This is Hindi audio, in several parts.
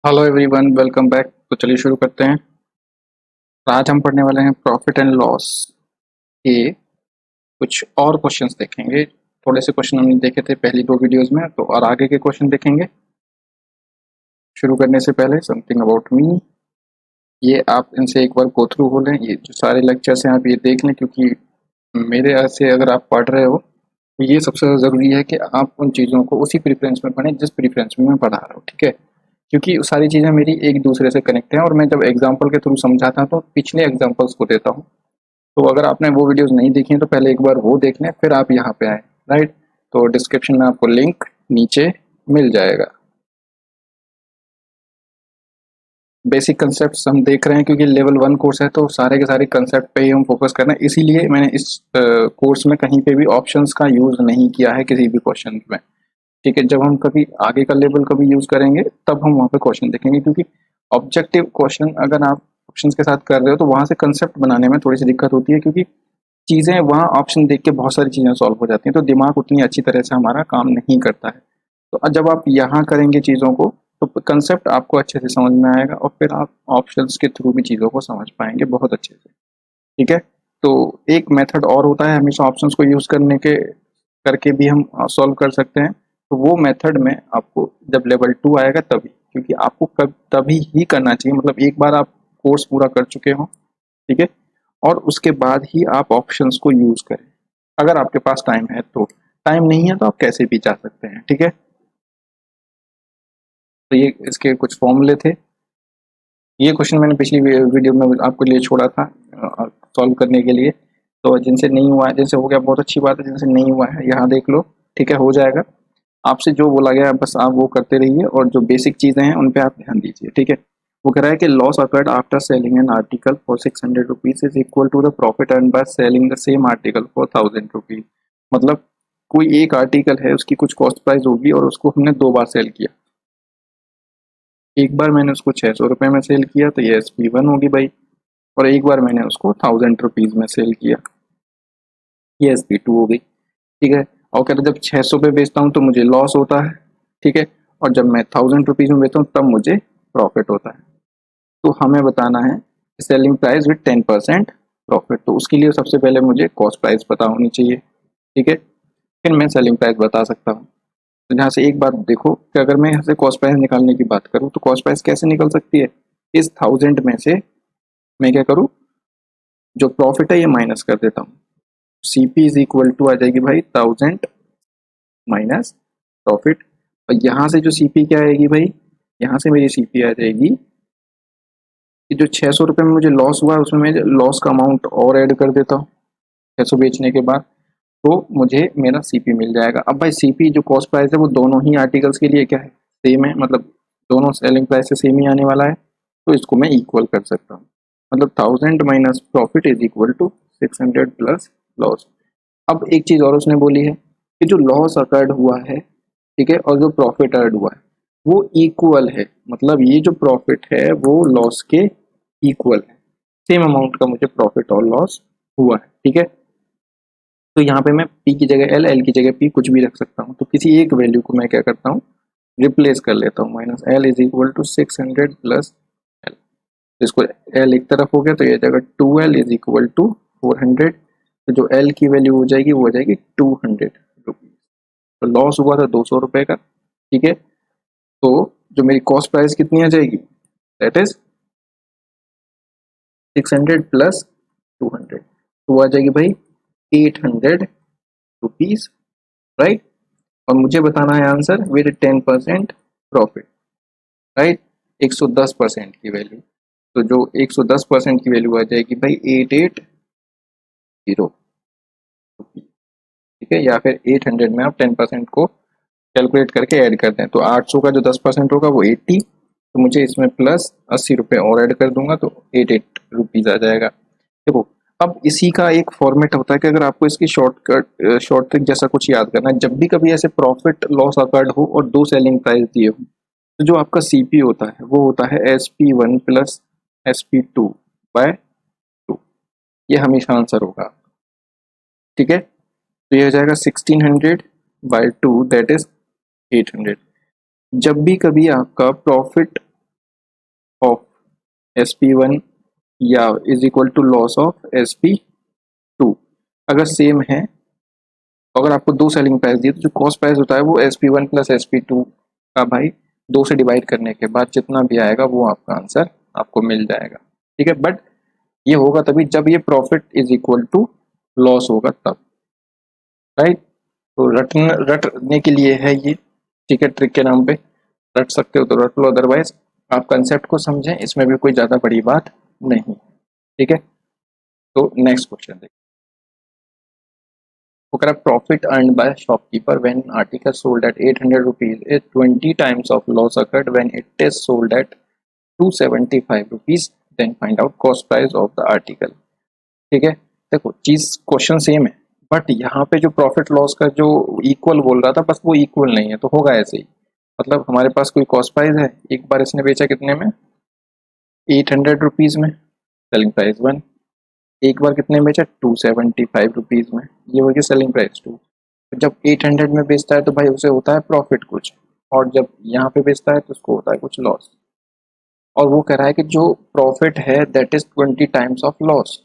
Hello everyone, welcome back. तो चलिए शुरू करते हैं। आज हम पढ़ने वाले हैं प्रॉफिट एंड लॉस के कुछ और क्वेश्चंस देखेंगे। थोड़े से क्वेश्चन हमने देखे थे पहली दो वीडियोस में, तो और आगे के क्वेश्चन देखेंगे। शुरू करने से पहले समथिंग अबाउट मी, ये आप इनसे एक बार गो थ्रू हो लें। ये जो सारे लेक्चर्स हैं आप ये देख लें, क्योंकि मेरे से अगर आप पढ़ रहे हो तो ये सबसे ज़रूरी है कि आप उन चीज़ों को उसी प्रेफरेंस में पढ़ें जिस प्रेफरेंस में मैं पढ़ा रहा हूँ, ठीक है। क्योंकि सारी चीज़ें मेरी एक दूसरे से कनेक्ट हैं, और मैं जब एग्जाम्पल के थ्रू समझाता हूँ तो पिछले एग्जाम्पल्स को देता हूँ। तो अगर आपने वो वीडियोस नहीं देखी हैं तो पहले एक बार वो देख लें, फिर आप यहाँ पे आएँ। राइट। तो डिस्क्रिप्शन में आपको लिंक नीचे मिल जाएगा। बेसिक कंसेप्ट हम देख रहे हैं, क्योंकि लेवल 1 कोर्स है तो सारे के सारे कंसेप्ट पे ही हम फोकस कर रहे हैं। इसीलिए मैंने इस कोर्स में कहीं पे भी ऑप्शंस का यूज़ नहीं किया है किसी भी क्वेश्चन में। ठीक है, जब हम कभी आगे का लेवल कभी यूज़ करेंगे तब हम वहाँ पे क्वेश्चन देखेंगे, क्योंकि ऑब्जेक्टिव क्वेश्चन अगर आप ऑप्शंस के साथ कर रहे हो तो वहाँ से कंसेप्ट बनाने में थोड़ी सी दिक्कत होती है, क्योंकि चीज़ें वहाँ ऑप्शन देख के बहुत सारी चीज़ें सॉल्व हो जाती हैं, तो दिमाग उतनी अच्छी तरह से हमारा काम नहीं करता है। तो जब आप यहाँ करेंगे चीज़ों को तो कंसेप्ट आपको अच्छे से समझ में आएगा, और फिर आप ऑप्शंस के थ्रू भी चीज़ों को समझ पाएंगे बहुत अच्छे से। ठीक है। तो एक मेथड और होता है, हमेशा ऑप्शंस को यूज़ करने के करके भी हम सॉल्व कर सकते हैं। तो वो मेथड में आपको जब लेवल 2 आएगा तभी, क्योंकि आपको कब तभी ही करना चाहिए, मतलब एक बार आप कोर्स पूरा कर चुके हो, ठीक है, और उसके बाद ही आप ऑप्शंस को यूज़ करें। अगर आपके पास टाइम है तो, टाइम नहीं है तो आप कैसे भी जा सकते हैं, ठीक है। तो ये इसके कुछ फॉर्मूले थे। ये क्वेश्चन मैंने पिछली वीडियो में आपके लिए छोड़ा था सॉल्व करने के लिए। तो जिनसे नहीं हुआ है, जिनसे हो गया बहुत अच्छी बात है, जिनसे नहीं हुआ है यहाँ देख लो, ठीक है, हो जाएगा। आपसे जो बोला गया है बस आप वो करते रहिए, और जो बेसिक चीज़ें हैं उन पे आप ध्यान दीजिए, ठीक है। वो कह रहा है कि loss occurred after selling an article for 600 rupees is equal to the profit earn by selling the same article for 1000 rupees. मतलब कोई एक आर्टिकल है, उसकी कुछ कॉस्ट प्राइस होगी और उसको हमने दो बार सेल किया। एक बार मैंने उसको 600 रुपये में सेल किया तो ये SP1 होगी भाई, और एक बार मैंने उसको 1000 रुपीज में सेल किया, ये SP2 हो गई, ठीक है। और कहते जब 600 पे बेचता हूँ तो मुझे लॉस होता है, ठीक है, और जब मैं 1000 रुपीज में बेचता हूँ तब मुझे प्रॉफिट होता है। तो हमें बताना है सेलिंग प्राइस विद 10% प्रॉफिट। तो उसके लिए सबसे पहले मुझे कॉस्ट प्राइस पता होनी चाहिए, ठीक है, फिर मैं सेलिंग प्राइस बता सकता हूँ। तो यहाँ से एक बात देखो कि अगर मैं यहाँ से कॉस्ट प्राइस निकालने की बात करूँ तो कॉस्ट प्राइस कैसे निकल सकती है। इस 1000 में से मैं क्या करूँ, जो प्रॉफिट है ये माइनस कर देता हूँ। CP इज इक्वल टू आ जाएगी भाई 1000 माइनस प्रॉफिट। और यहाँ से जो CP क्या आएगी भाई, यहाँ से मेरी CP आ जाएगी कि जो 600 रुपये में मुझे लॉस हुआ है उसमें मैं लॉस का अमाउंट और ऐड कर देता हूँ 600 बेचने के बाद, तो मुझे मेरा CP मिल जाएगा। अब भाई CP जो कॉस्ट प्राइस है वो दोनों ही आर्टिकल्स के लिए क्या है, सेम है, मतलब दोनों सेलिंग प्राइस से सेम ही आने वाला है, तो इसको मैं इक्वल कर सकता हूँ। मतलब 1000 minus profit is equal to 600 plus loss. अब एक चीज़ और उसने बोली है कि जो लॉस अकर्ड हुआ है, ठीक है, और जो प्रॉफिट अर्ड हुआ है वो इक्वल है। मतलब ये जो प्रॉफिट है वो लॉस के इक्वल है, सेम अमाउंट का मुझे प्रॉफिट और लॉस हुआ है, ठीक है। तो यहाँ पे मैं P की जगह L की जगह P कुछ भी रख सकता हूँ। तो किसी एक वैल्यू को मैं क्या करता हूँ, रिप्लेस कर लेता हूँ। Minus L is equal to 600 plus L। इसको L एक तरफ हो गया तो ये जाएगा 2L इज इक्वल टू 400। तो जो L की वैल्यू हो जाएगी वो हो जाएगी 200 रुपीज। तो लॉस हुआ था 200 रुपये का, ठीक है। तो जो मेरी कॉस्ट प्राइस कितनी आ जाएगी, दैट इज 600 प्लस 200, तो वो आ जाएगी भाई 800 रुपीज, राइट। और मुझे बताना है आंसर विद 10% प्रॉफिट, राइट, 110% की वैल्यू। तो जो 110% की वैल्यू आ जाएगी भाई 880 रुपीज, ठीक है, या फिर 800 में आप 10% को कैलकुलेट करके ऐड करते हैं तो 800 का जो 10% होगा वो 80, तो मुझे इसमें प्लस 80 रुपये और ऐड कर दूंगा तो 88 रुपीज आ जाएगा। देखो, अब इसी का एक फॉर्मेट होता है कि अगर आपको इसकी शॉर्टकट शॉर्ट ट्रिक जैसा कुछ याद करना है, जब भी कभी ऐसे प्रॉफिट लॉस अकर्ड हो और दो सेलिंग प्राइस दिए हो, तो जो आपका CP होता है वो होता है SP1 प्लस SP2 बाय 2। ये हमेशा आंसर होगा, ठीक है। तो ये हो जाएगा 1600 बाय 2 दैट इज 800। जब भी कभी आपका प्रॉफिट ऑफ SP1 या is equal to loss of SP2। अगर सेम है तो अगर आपको दो सेलिंग प्राइस दिए तो जो कॉस्ट प्राइस होता है वो SP1 प्लस SP2 का भाई 2 से डिवाइड करने के बाद जितना भी आएगा वो आपका आंसर आपको मिल जाएगा। ठीक है, बट ये होगा तभी जब ये profit is equal to loss होगा तब, राइट। तो रटने के लिए है ये, ठीक है, ट्रिक के नाम पे रट सकते हो तो रट लो, अदरवाइज आप कंसेप्ट को समझें, इसमें भी कोई ज़्यादा बड़ी बात नहीं। ठीक है, तो नेक्स्ट क्वेश्चन देखिए। वो कह रहा है profit earn by shopkeeper when article sold at 800 rupees is 20 times of loss occurred when it is sold at 275 rupees, then find out cost price of the article. ठीक है, देखो चीज क्वेश्चन सेम है बट यहाँ पे जो प्रॉफिट लॉस का जो इक्वल बोल रहा था बस वो इक्वल नहीं है, तो होगा ऐसे ही। मतलब हमारे पास कोई कॉस्ट प्राइस है, एक बार इसने बेचा कितने में, 800 रुपीज में, सेलिंग प्राइस 1। एक बार कितने में बेचा, 275 रुपीज में, ये होगी सेलिंग प्राइस 2। तो जब 800 में बेचता है तो भाई उसे होता है प्रॉफिट कुछ, और जब यहाँ पे बेचता है तो उसको होता है कुछ लॉस। और वो कह रहा है कि जो प्रॉफिट है that is 20 times of loss,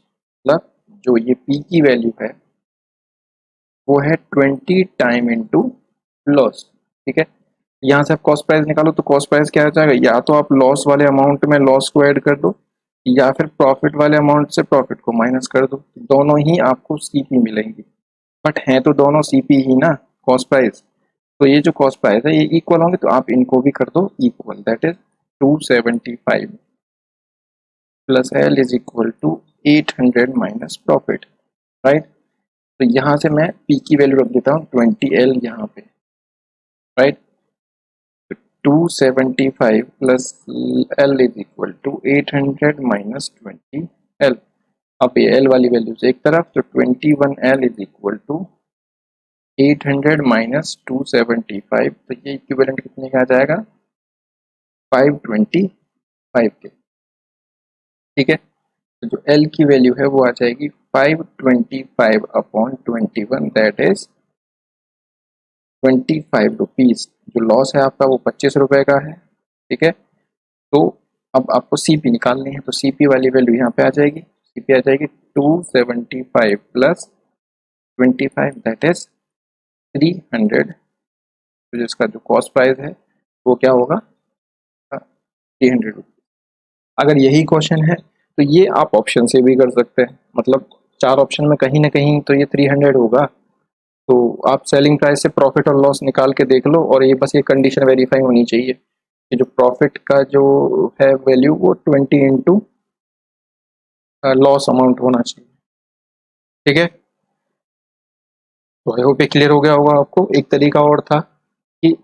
मतलब जो ये पी की वैल्यू है वो है 20 टाइम इंटू लॉस। ठीक है, यहाँ से आप कॉस्ट प्राइस निकालो तो कॉस्ट प्राइस क्या आ जाएगा, या तो आप लॉस वाले अमाउंट में लॉस को ऐड कर दो या फिर प्रॉफिट वाले अमाउंट से प्रॉफिट को माइनस कर दो, दोनों ही आपको सीपी मिलेंगी। बट हैं तो दोनों सीपी ही ना, कॉस्ट प्राइस। तो ये जो कॉस्ट प्राइस है ये इक्वल होंगे तो आप इनको भी कर दो equal, that is 275 plus L is equal to 800 minus profit, right. तो यहाँ से मैं पी की वैल्यू रख देता हूँ 20L यहाँ पे, right. 275 plus L is equal to 800 minus 20L। अब ये L वाली वैल्यू से एक तरफ, तो 21L is equal to 800 minus 275, तो ये इक्विवेलेंट कितने का आ जाएगा, 525 के। ठीक है, तो जो L की वैल्यू है वो आ जाएगी 525 अपॉन 21, दैट इज 25 रुपीज। जो लॉस है आपका वो 25 रुपए का है। ठीक है, तो अब आपको सीपी निकालनी है, तो सीपी वाली वैल्यू यहाँ पे आ जाएगी, सीपी आ जाएगी 275 प्लस 25 दैट इज 300। तो जिसका जो कॉस्ट प्राइस है वो क्या होगा, 300 रुपीज। अगर यही क्वेश्चन है तो ये आप ऑप्शन से भी कर सकते हैं, मतलब 4 ऑप्शन में कहीं ना कहीं तो ये 300 होगा। तो आप सेलिंग प्राइस से प्रॉफिट और लॉस निकाल के देख लो, और ये बस ये कंडीशन वेरीफाई होनी चाहिए कि जो प्रॉफिट का जो है वैल्यू वो 20 इंटू लॉस अमाउंट होना चाहिए। ठीक है, तो आई होप ये क्लियर हो गया होगा आपको। एक तरीका और था कि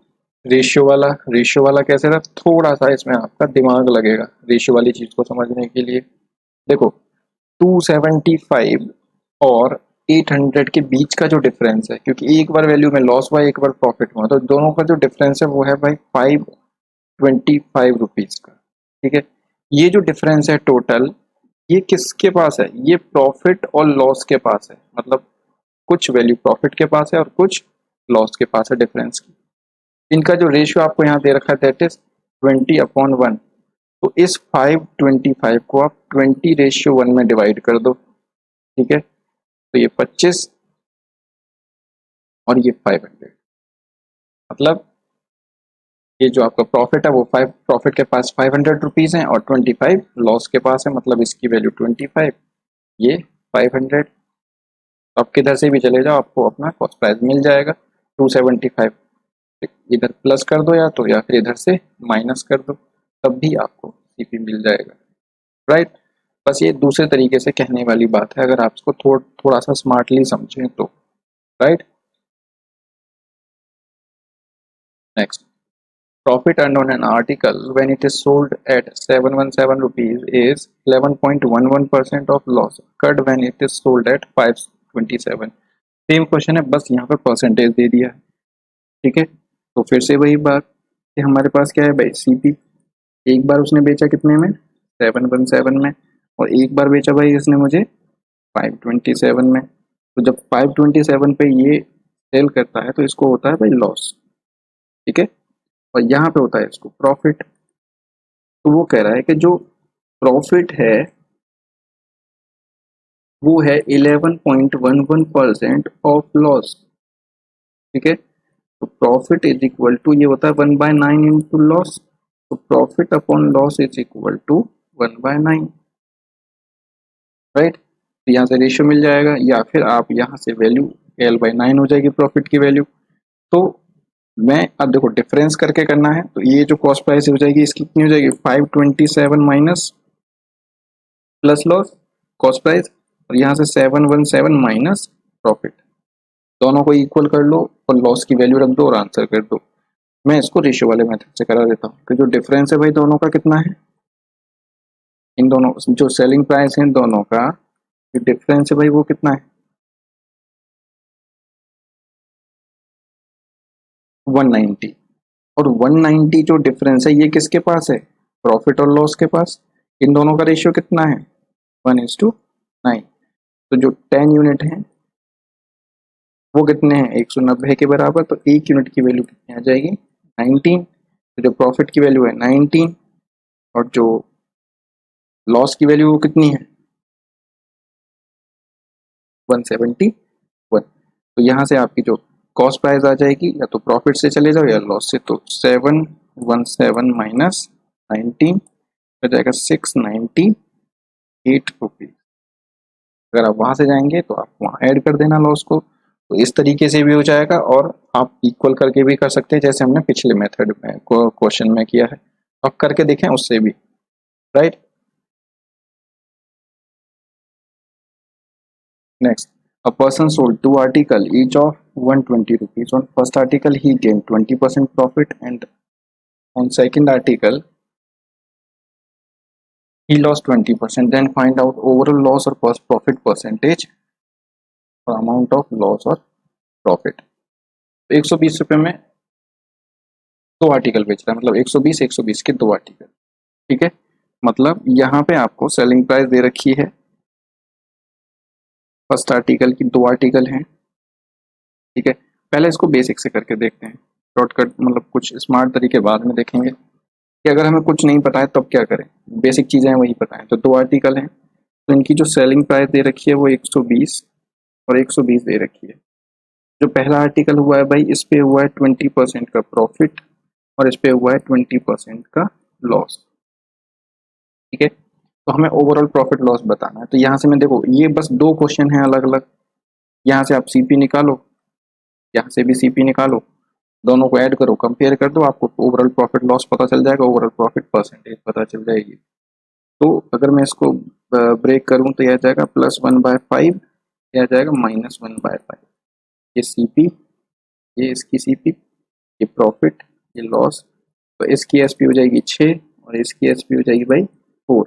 रेशियो वाला कैसे था, थोड़ा सा इसमें आपका दिमाग लगेगा रेशियो वाली चीज को समझने के लिए। देखो 275 और 800 के बीच का जो डिफरेंस है, क्योंकि एक बार वैल्यू में लॉस हुआ एक बार प्रॉफिट हुआ, तो दोनों का जो डिफरेंस है वो है भाई 525 रुपीज का। ठीक है, ये जो डिफरेंस है टोटल, ये किसके पास है, ये प्रॉफिट और लॉस के पास है, मतलब कुछ वैल्यू प्रॉफिट के पास है और कुछ लॉस के पास है डिफरेंस की। इनका जो रेशियो आपको यहाँ दे रखा है दैट इज 20/1। तो इस 525 को आप 20:1 में डिवाइड कर दो। ठीक है, तो ये 25 और ये 500, मतलब ये जो आपका प्रॉफिट है वो 5, प्रॉफिट के पास 500 रुपीज है और 25 लॉस के पास है, मतलब इसकी वैल्यू 25, ये 500। आप किधर से भी चले जाओ आपको अपना कॉस्ट प्राइस मिल जाएगा 275। इधर प्लस कर दो या तो, या फिर इधर से माइनस कर दो, तब भी आपको सीपी मिल जाएगा, राइट। बस ये दूसरे तरीके से कहने वाली बात है, अगर आप इसको थोड़ा सा स्मार्टली समझें तो, right. Next, profit earned on an article when it is sold at 717 rupees is 11.11% of loss occurred when it is sold at 527। Same question है, बस यहाँ पे परसेंटेज दे दिया है। ठीक है, तो फिर से वही बात कि हमारे पास क्या है भाई, सीपी एक बार उसने बेचा कितने में, 717 में, और एक बार बेचा भाई इसने मुझे 527 में। तो जब 527 पे ये सेल करता है तो इसको होता है भाई लॉस। ठीक है, और यहाँ पे होता है इसको प्रॉफिट। तो वो कह रहा है कि जो प्रॉफिट है वो है 11.11% ऑफ लॉस। ठीक है, तो प्रॉफिट इज इक्वल टू, ये होता है 1/9 इंटू लॉस, तो profit upon loss is equal to 1/9, right. तो यहाँ से रेशियो मिल जाएगा, या फिर आप यहाँ से वैल्यू L/9 हो जाएगी प्रॉफिट की वैल्यू। तो मैं अब देखो डिफरेंस करके करना है, तो ये जो कॉस्ट प्राइस हो जाएगी इसकी कितनी हो जाएगी 527 minus plus loss cost price, और यहाँ से 717 माइनस प्रॉफिट, दोनों को इक्वल कर लो और लॉस की वैल्यू रख दो और आंसर कर दो। मैं इसको रेशियो वाले मेथड से करा देता हूँ कि जो डिफरेंस है भाई दोनों का कितना है, इन दोनों जो सेलिंग प्राइस है इन दोनों का जो डिफरेंस है भाई वो कितना है 190, और 190 जो डिफरेंस है ये किसके पास है, प्रॉफिट और लॉस के पास। इन दोनों का रेशियो कितना है 1:9, तो जो 10 यूनिट है वो कितने हैं 190 के बराबर, तो एक यूनिट की वैल्यू कितनी आ जाएगी 19, तो जो प्रॉफिट की वैल्यू है 19 और जो लॉस की वैल्यू वो कितनी है 171। तो यहाँ से आपकी जो कॉस्ट प्राइस आ जाएगी या तो प्रॉफिट से चले जाओ या लॉस से, तो 717 माइनस 19 हो जाएगा 698 रुपीज। अगर आप वहां से जाएंगे तो आप वहां ऐड कर देना लॉस को, तो इस तरीके से भी हो जाएगा, और आप इक्वल करके भी कर सकते हैं जैसे हमने पिछले मेथड में क्वेश्चन में किया है, अब करके देखें उससे भी, right. Next, a person sold two articles, each of 120 rupees. On first article, he gained 20% profit, and on second article, he lost 20%. Then find out overall loss or profit percentage or amount of loss or profit. तो 120 रुपये में दो आर्टिकल बेच रहा है, मतलब 120 के दो आर्टिकल। ठीक है, मतलब यहाँ पे आपको सेलिंग प्राइस दे रखी है फर्स्ट आर्टिकल की, दो आर्टिकल हैं। ठीक है, पहले इसको बेसिक से करके देखते हैं, शॉर्टकट मतलब कुछ स्मार्ट तरीके बाद में देखेंगे कि अगर हमें कुछ नहीं पता है तब क्या करें, बेसिक चीज़ें हैं वही पता है। तो दो आर्टिकल हैं, तो इनकी जो सेलिंग प्राइस दे रखी है वो 120 और 120 दे रखी है। जो पहला आर्टिकल हुआ है भाई इस पे हुआ है 20% का प्रॉफिट और इस पे हुआ है 20% का लॉस। ठीक है, तो हमें ओवरऑल प्रॉफिट लॉस बताना है। तो यहाँ से मैं देखो ये बस दो क्वेश्चन हैं अलग अलग, यहाँ से आप सीपी निकालो, यहाँ से भी सीपी निकालो, दोनों को ऐड करो, कंपेयर कर दो, आपको ओवरऑल प्रॉफिट लॉस पता चल जाएगा, ओवरऑल प्रॉफिट परसेंटेज पता चल जाएगी। तो अगर मैं इसको ब्रेक करूं तो यह आ जाएगा +1/5, यह आ जाएगा -1/5। ये सीपी, ये इसकी सीपी, ये प्रॉफिट, ये लॉस। तो इसकी एसपी हो जाएगी 6 और इसकी एसपी हो जाएगी भाई 4।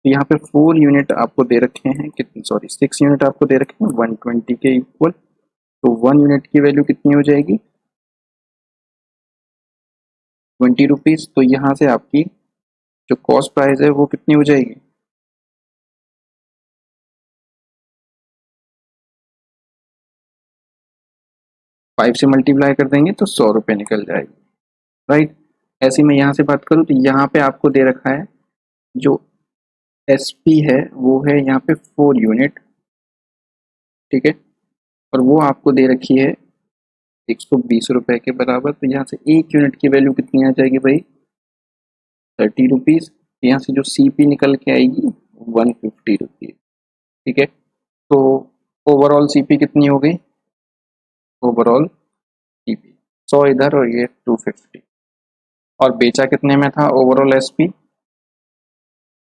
तो यहाँ पे 4 यूनिट आपको दे रखे हैं, कितनी, सॉरी 6 यूनिट आपको दे रखे हैं 120 के इक्वल। तो 1 यूनिट की वैल्यू कितनी हो जाएगी 20 रुपीज। तो यहाँ से आपकी जो कॉस्ट प्राइस है वो कितनी हो जाएगी 5 से मल्टीप्लाई कर देंगे तो 100 रुपये निकल जाएगी, राइट। ऐसे में यहाँ से बात करूँ तो यहाँ पे आपको दे रखा है जो एसपी है वो है यहाँ पे 4 यूनिट। ठीक है, और वो आपको दे रखी है 120 रुपये के बराबर। तो यहाँ से एक यूनिट की वैल्यू कितनी आ जाएगी भाई 30 रुपीज। यहाँ से जो सीपी निकल के आएगी 150 रुपीज। ठीक है, तो ओवरऑल सीपी कितनी हो गई, ओवरऑल सीपी 100 इधर और ये 250, और बेचा कितने में था ओवरऑल एसपी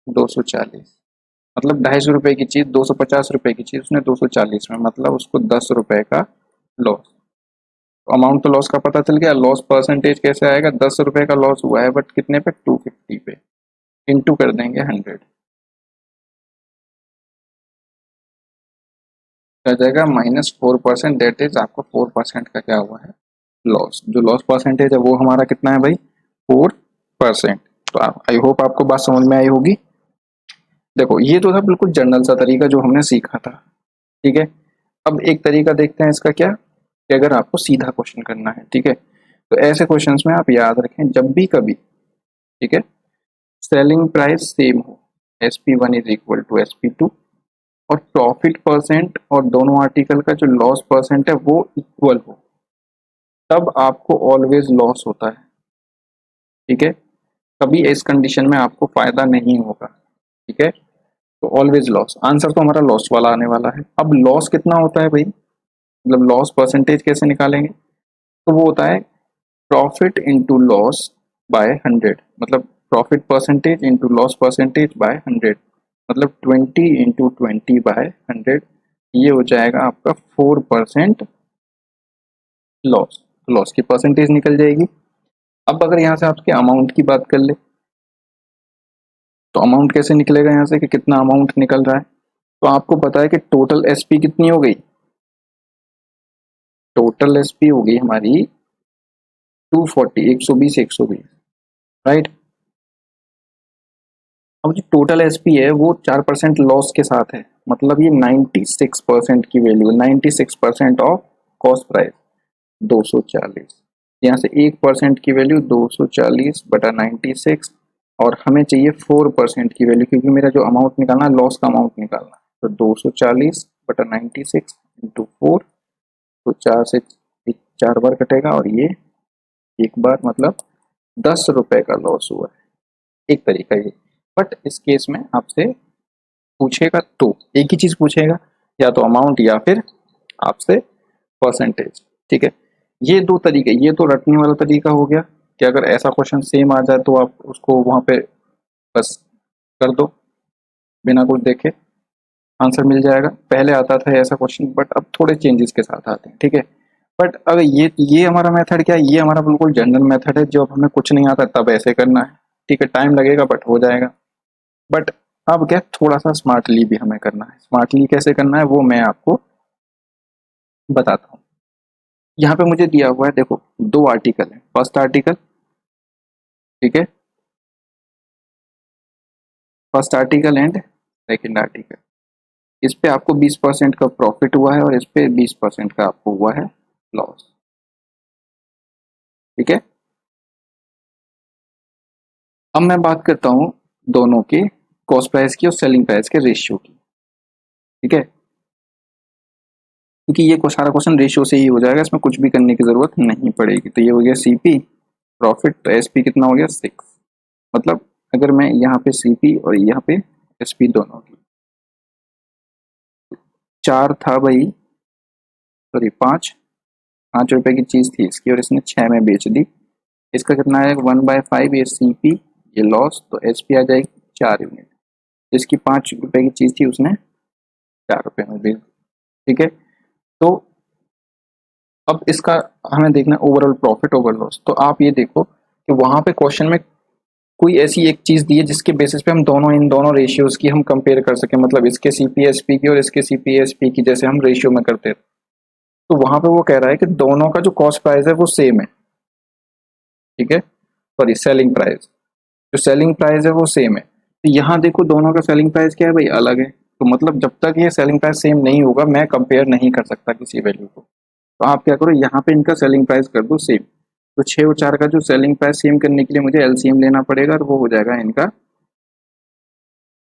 240, मतलब 250 रुपये की चीज 250 रुपये की चीज उसने 240 में, मतलब उसको 10 रुपये का लॉस। तो अमाउंट तो लॉस का पता चल गया, लॉस परसेंटेज कैसे आएगा, 10 रुपये का लॉस हुआ है बट कितने पे 250 पे, इंटू कर देंगे 100, आ जाएगा -4%। दैट इज आपको 4% का क्या हुआ है लॉस। जो लॉस परसेंटेज है वो हमारा कितना है भाई 4%। तो आई होप आपको बात समझ में आई होगी। देखो ये तो था बिल्कुल जनरल सा तरीका जो हमने सीखा था। ठीक है, अब एक तरीका देखते हैं इसका क्या, कि अगर आपको सीधा क्वेश्चन करना है। ठीक है, तो ऐसे क्वेश्चंस में आप याद रखें जब भी कभी, ठीक है, सेलिंग प्राइस सेम हो, SP1 is equal to SP2, और प्रॉफिट परसेंट और दोनों आर्टिकल का जो लॉस परसेंट है वो इक्वल हो, तब आपको ऑलवेज लॉस होता है। ठीक है, कभी इस कंडीशन में आपको फायदा नहीं होगा। ठीक है, तो ऑलवेज लॉस, आंसर तो हमारा लॉस वाला आने वाला है। अब लॉस कितना होता है भाई, मतलब लॉस परसेंटेज कैसे निकालेंगे, तो वो होता है प्रॉफिट इंटू लॉस बाय 100, मतलब profit percentage into loss percentage by 100, मतलब 20 इंटू 20 बाय 100, ये हो जाएगा आपका 4% लॉस। लॉस की परसेंटेज निकल जाएगी। अब अगर यहाँ से आपके अमाउंट की बात कर ले, तो अमाउंट कैसे निकलेगा यहाँ से कि कितना अमाउंट निकल रहा है, तो आपको पता है कि टोटल एसपी कितनी हो गई, टोटल एसपी हो गई हमारी 240, 120, 120, राइट। अब जो टोटल एसपी है वो 4% लॉस के साथ है, मतलब ये 96% की वैल्यू, 96% ऑफ कॉस्ट प्राइस 240, यहाँ से 1% की वैल्यू 240/96, और हमें चाहिए 4% की वैल्यू, क्योंकि मेरा जो अमाउंट निकालना है लॉस का अमाउंट निकालना है, तो 240/96 इंटू 4, तो 4 से 4 बार कटेगा और ये एक बार, मतलब 10 रुपए का लॉस हुआ है। एक तरीका ये, बट इस केस में आपसे पूछेगा तो एक ही चीज पूछेगा, या तो अमाउंट या फिर आपसे परसेंटेज। ठीक है, ये दो तरीके, ये तो रटने वाला तरीका हो गया कि अगर ऐसा क्वेश्चन सेम आ जाए तो आप उसको वहां पे बस कर दो बिना कुछ देखे, आंसर मिल जाएगा। पहले आता था ऐसा क्वेश्चन, बट अब थोड़े चेंजेस के साथ आते हैं। ठीक है, बट अगर ये हमारा मेथड क्या है, ये हमारा बिल्कुल जनरल मेथड है, जब हमें कुछ नहीं आता तब ऐसे करना है। ठीक है, टाइम लगेगा बट हो जाएगा। बट अब क्या, थोड़ा सा स्मार्टली भी हमें करना है। स्मार्टली कैसे करना है वो मैं आपको बताता हूँ। यहाँ पे मुझे दिया हुआ है, देखो दो आर्टिकल है, फर्स्ट आर्टिकल, ठीक है, first article and second article. इस पे आपको 20% का प्रॉफिट हुआ है और इस पे 20% का आपको हुआ है लॉस। ठीक है, अब मैं बात करता हूँ दोनों के कॉस्ट प्राइस की और सेलिंग प्राइस के रेशियो की। ठीक है, क्योंकि ये सारा क्वेश्चन रेशियो से ही हो जाएगा, इसमें कुछ भी करने की जरूरत नहीं पड़ेगी। तो ये हो गया सीपी प्रॉफिट, तो एसपी कितना हो गया 6, मतलब अगर मैं यहाँ पे सीपी और यहाँ पे एसपी दोनों की, 4 था भाई, सॉरी 5 रुपए की चीज थी इसकी और इसने 6 में बेच दी। इसका कितना आएगा 1/5, ये सीपी, ये लॉस, तो एसपी आ जाएगी 4 यूनिट। इसकी 5 रुपए की चीज थी, उसने 4 रुपए में बेच दी। ठीक है, तो अब इसका हमें देखना है ओवरऑल प्रॉफिट ओवर लॉस। तो आप ये देखो कि वहां पे क्वेश्चन में कोई ऐसी एक चीज दी है जिसके बेसिस पे हम दोनों, इन दोनों रेशियोज की हम कंपेयर कर सके, मतलब इसके सीपीएसपी की और इसके सीपीएसपी की, जैसे हम रेशियो में करते थे। तो वहां पे वो कह रहा है कि दोनों का जो कॉस्ट प्राइस है वो सेम है। ठीक है, सॉरी सेलिंग प्राइस, जो सेलिंग प्राइस है वो सेम है। तो यहाँ देखो दोनों का सेलिंग प्राइस क्या है भाई, अलग है। तो मतलब जब तक ये सेलिंग प्राइस सेम नहीं होगा मैं कंपेयर नहीं कर सकता किसी वैल्यू को। तो आप क्या करो, यहाँ पे इनका सेलिंग प्राइस कर दो सेम। तो 6 और 4 का जो सेलिंग प्राइस सेम करने के लिए मुझे एलसीएम लेना पड़ेगा, और वो हो जाएगा इनका